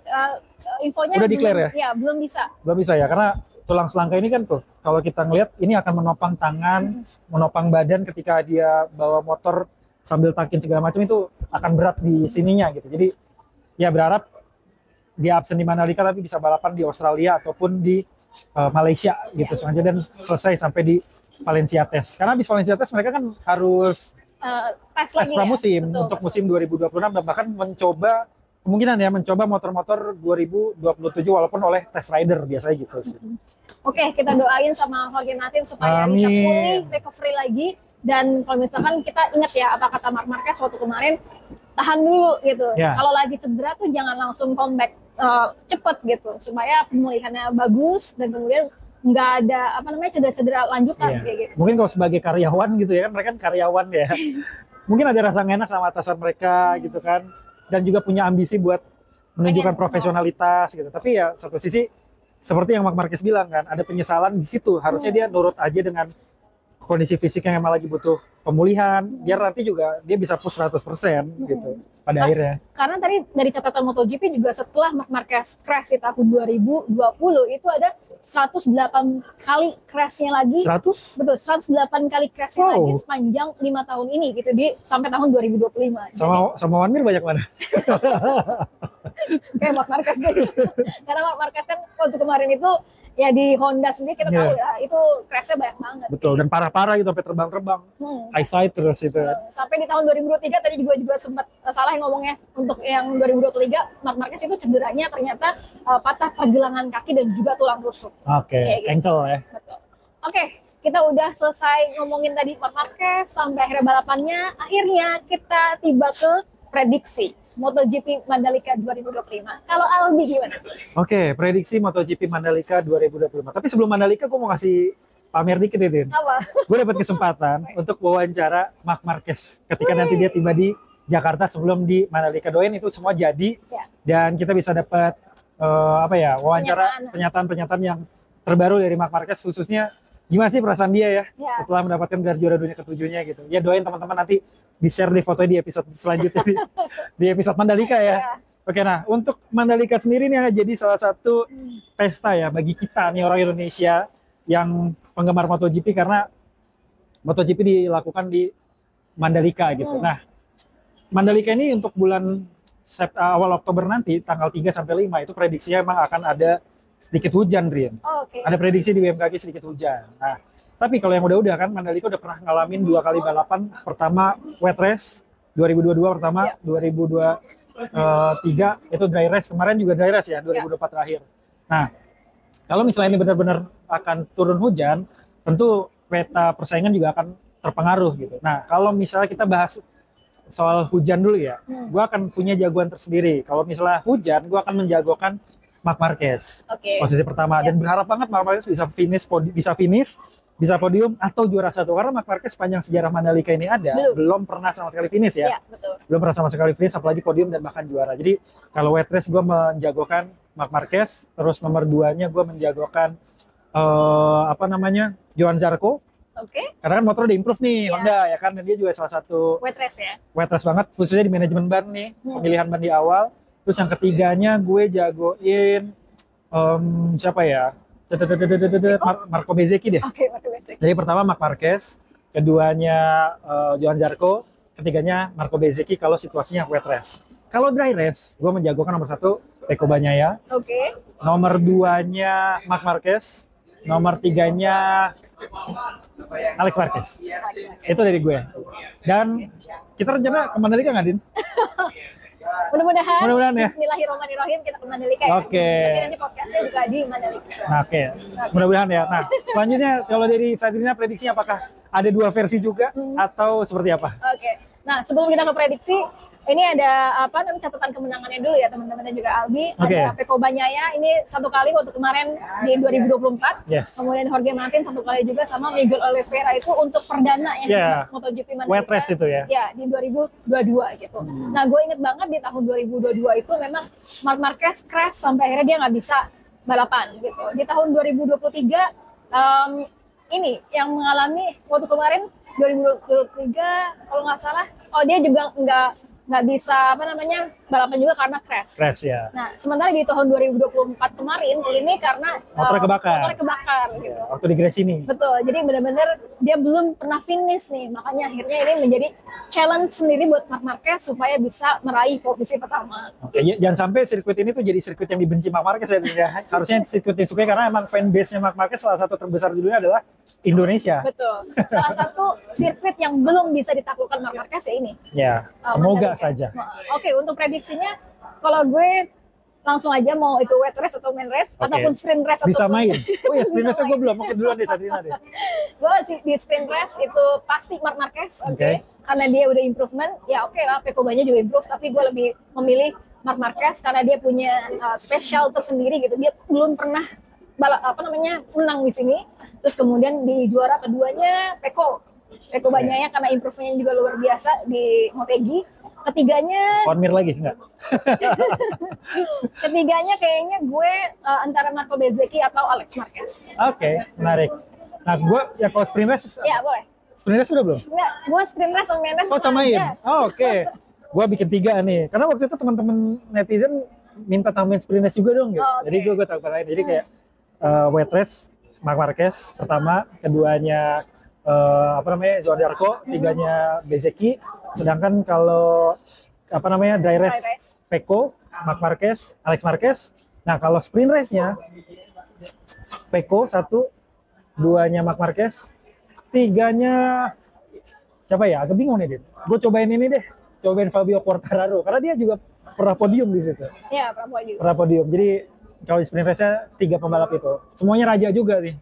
infonya udah declare ya? Ya, belum bisa. Belum bisa ya, karena tulang selangka ini kan tuh, kalau kita ngelihat ini akan menopang tangan, menopang badan ketika dia bawa motor sambil takin segala macam itu akan berat di sininya gitu. Jadi ya berharap dia absen di Mandalika tapi bisa balapan di Australia ataupun di Malaysia gitu sengaja dan selesai sampai di Valencia Test. Karena habis Valencia Test mereka kan harus tes pramusim untuk musim 2026 dan bahkan mencoba kemungkinan ya mencoba motor-motor 2027 walaupun oleh test rider biasanya gitu sih. Oke, kita doain sama Jorge Martin supaya bisa pulih, recovery lagi dan kalau misalkan kita ingat ya apa kata Marc Marquez waktu kemarin tahan dulu gitu. Kalau lagi cedera tuh jangan langsung comeback cepet gitu supaya pemulihannya bagus dan kemudian nggak ada apa namanya cedera-cedera lanjutan kayak gitu. Mungkin kalau sebagai karyawan gitu ya kan mereka kan karyawan ya. Mungkin ada rasa nggak enak sama atasan mereka gitu kan dan juga punya ambisi buat menunjukkan profesionalitas gitu. Tapi ya satu sisi seperti yang Marc Marquez bilang kan ada penyesalan di situ. Harusnya dia nurut aja dengan kondisi fisik yang emang lagi butuh pemulihan biar nanti juga dia bisa push 100% gitu pada akhirnya. Karena tadi dari catatan MotoGP juga setelah Marc Marquez crash di tahun 2020 itu ada 108 kali crashnya lagi. 100? Betul, 108 kali crashnya lagi sepanjang 5 tahun ini gitu sampai tahun 2025. Sama Juan Mir banyak mana? Kayak Marc Marquez deh. Karena Marc Marquez kan waktu kemarin itu ya di Honda sendiri kita tahu ya itu crashnya banyak banget. Betul, dan parah-parah gitu sampai terbang-terbang. Eyesight terus itu. Sampai di tahun 2023 tadi juga sempat salah ngomongnya untuk yang 2023 Marc Marquez itu cederanya ternyata patah pergelangan kaki dan juga tulang rusuk. Oke, ankle ya. Betul. Oke, kita udah selesai ngomongin tadi Marc Marquez sampai akhirnya balapannya. Akhirnya kita tiba ke prediksi MotoGP Mandalika 2025. Kalau Albi gimana? Oke, prediksi MotoGP Mandalika 2025. Tapi sebelum Mandalika, gue mau ngasih pamer dikit ya, Din. Apa? Gue dapat kesempatan untuk wawancara Marc Marquez ketika nanti dia tiba di Jakarta sebelum di Mandalika. Doain itu semua jadi dan kita bisa dapat wawancara pernyataan-pernyataan yang terbaru dari Marc Marquez khususnya gimana sih perasaan dia ya setelah mendapatkan gelar juara dunia ke-7-nya gitu. Ya doain teman-teman nanti di-share di foto di episode selanjutnya di episode Mandalika ya. Oke, nah untuk Mandalika sendiri nih jadi salah satu pesta ya bagi kita nih orang Indonesia yang penggemar MotoGP karena MotoGP dilakukan di Mandalika gitu. Nah, Mandalika ini untuk bulan awal Oktober nanti, tanggal 3 sampai 5 itu prediksinya emang akan ada sedikit hujan, Rian. Ada prediksi di BMKG sedikit hujan. Nah, tapi kalau yang udah kan Mandalika udah pernah ngalamin 2 kali balapan. Pertama wet race 2022 pertama, 2023 itu dry race. Kemarin juga dry race ya, 2024 terakhir. Nah, kalau misalnya ini benar-benar akan turun hujan, tentu peta persaingan juga akan terpengaruh gitu. Nah, kalau misalnya kita bahas soal hujan dulu ya, gue akan punya jagoan tersendiri. Kalau misalnya hujan, gue akan menjagokan Marc Marquez posisi pertama, dan berharap banget Marc Marquez bisa bisa podium atau juara 1, karena Marc Marquez sepanjang sejarah Mandalika ini ada belum pernah sama sekali finish ya, belum pernah sama sekali finish, apalagi podium dan bahkan juara. Jadi kalau wet race gue menjagokan Marc Marquez, terus nomor 2-nya gue menjagokan Johann Zarco. Karena kan motor udah improve nih, Honda ya kan, dan dia juga salah satu wet race banget, khususnya di manajemen ban nih, pemilihan ban di awal. Terus yang ketiganya gue jagoin siapa ya? Marco Bezzecchi deh. Marco Bezzecchi. Jadi pertama Marc Marquez, keduanya Johann Zarco, ketiganya Marco Bezzecchi kalau situasinya wet race. Kalau dry race, gue menjagokan nomor 1 Pecco Bagnaia. Nomor 2-nya Marc Marquez, nomor 3-nya Alex Marquez. Itu dari gue. Dan kita rencana ke Mandalika nggak, Din? Mudah-mudahan ya. Bismillahirrahmanirrahim kita ke Mandalika ya. Nanti podcastnya juga di Mandalika. Nah, mudah-mudahan ya. Nah, selanjutnya kalau dari Sadrina prediksinya apakah ada 2 versi juga atau seperti apa? Nah, sebelum kita ke prediksi, ini ada catatan kemenangannya dulu ya teman-teman dan juga Albi. Ada Pecco Bagnaia ini 1 kali waktu kemarin di 2024. Kemudian Jorge Martin 1 kali juga, sama Miguel Oliveira itu untuk perdana yang MotoGP Mandalika. Wet race itu ya. Ya, di 2022 gitu. Nah, gue inget banget di tahun 2022 itu memang Marc Marquez crash sampai akhirnya dia nggak bisa balapan gitu. Di tahun 2023 ini yang mengalami waktu kemarin 2023 kalau nggak salah, dia juga nggak bisa balapan juga karena crash ya. Nah, sementara di tahun 2024 kemarin ini karena motornya kebakar gitu. Waktu di Gresini. Betul. Jadi benar-benar dia belum pernah finish nih. Makanya akhirnya ini menjadi challenge sendiri buat Marc Marquez supaya bisa meraih posisi pertama. Jangan sampai sirkuit ini tuh jadi sirkuit yang dibenci Marc Marquez ya. Harusnya sirkuit yang disukai, karena emang fanbase-nya Marc Marquez salah satu terbesar di dunia adalah Indonesia. Betul. Salah satu sirkuit yang belum bisa ditaklukkan Marc Marquez ya ini. Ya, semoga saja. Untuk prediksinya, kalau gue langsung aja mau itu wet race atau main race ataupun sprint race bisa main. Sprint race gue belum, mungkin duluan deh Sadrina deh. Gue di sprint race itu pasti Marc Marquez, karena dia udah improvement. Ya lah, Pecco Bagnaia juga improve, tapi gue lebih memilih Marc Marquez karena dia punya spesial tersendiri gitu. Dia belum pernah menang di sini. Terus kemudian di juara keduanya Pecco Bagnaia karena improve-nya juga luar biasa di Motegi. Ketiganya Konmir lagi enggak? Ketiganya kayaknya gue antara Marco Bezzecchi atau Alex Marquez. Menarik. Nah, gue ya kalau sprint race. Ya, boleh. Sprint race udah belum? Enggak, gue sprint race sama main race samain. Gue bikin 3 nih. Karena waktu itu teman-teman netizen minta tambahin sprint race juga dong gitu. Jadi gue tambahin. Jadi kayak wet race Marc Marquez pertama, keduanya Johann Zarco, 3-nya Bezzecchi. Sedangkan kalau dry race Pecco, Marc Marquez, Alex Marquez. Nah, kalau sprint race-nya Pecco 1, 2-nya Marc Marquez, 3-nya siapa ya? Agak bingung nih, Dit. Gue cobain ini deh. Cobain Fabio Quartararo karena dia juga pernah podium di situ. Iya, pernah podium. Jadi kalau di sprint race-nya 3 pembalap itu. Semuanya raja juga nih.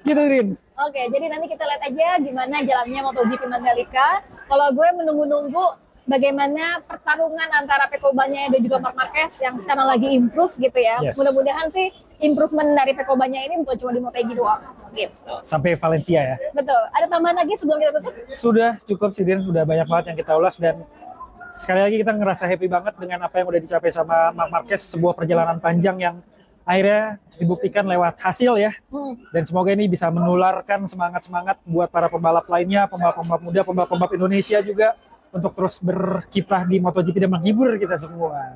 Gitu, Rin. Jadi nanti kita lihat aja gimana jalannya MotoGP Mandalika. Kalau gue menunggu-nunggu bagaimana pertarungan antara Pecco Bagnaia dan juga Marc Marquez yang sekarang lagi improve gitu ya. Mudah-mudahan sih improvement dari Pecco Bagnaia ini bukan cuma di Motegi doang gitu. Sampai Valencia ya. Betul. Ada tambahan lagi sebelum kita tutup? Sudah cukup sih, Din. Sudah banyak banget yang kita ulas, dan sekali lagi kita ngerasa happy banget dengan apa yang udah dicapai sama Marc Marquez, sebuah perjalanan panjang yang akhirnya dibuktikan lewat hasil ya. Dan semoga ini bisa menularkan semangat-semangat buat para pembalap lainnya, pembalap-pembalap muda, pembalap-pembalap Indonesia juga, untuk terus berkiprah di MotoGP dan menghibur kita semua.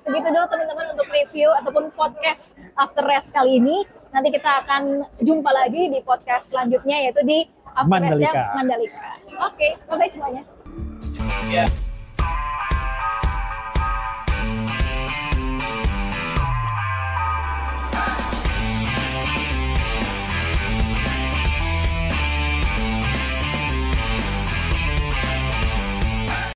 Segitu dulu teman-teman untuk review ataupun podcast After Race kali ini. Nanti kita akan jumpa lagi di podcast selanjutnya, yaitu di After Race Mandalika. Mandalika. Oke, bye-bye semuanya. Yeah.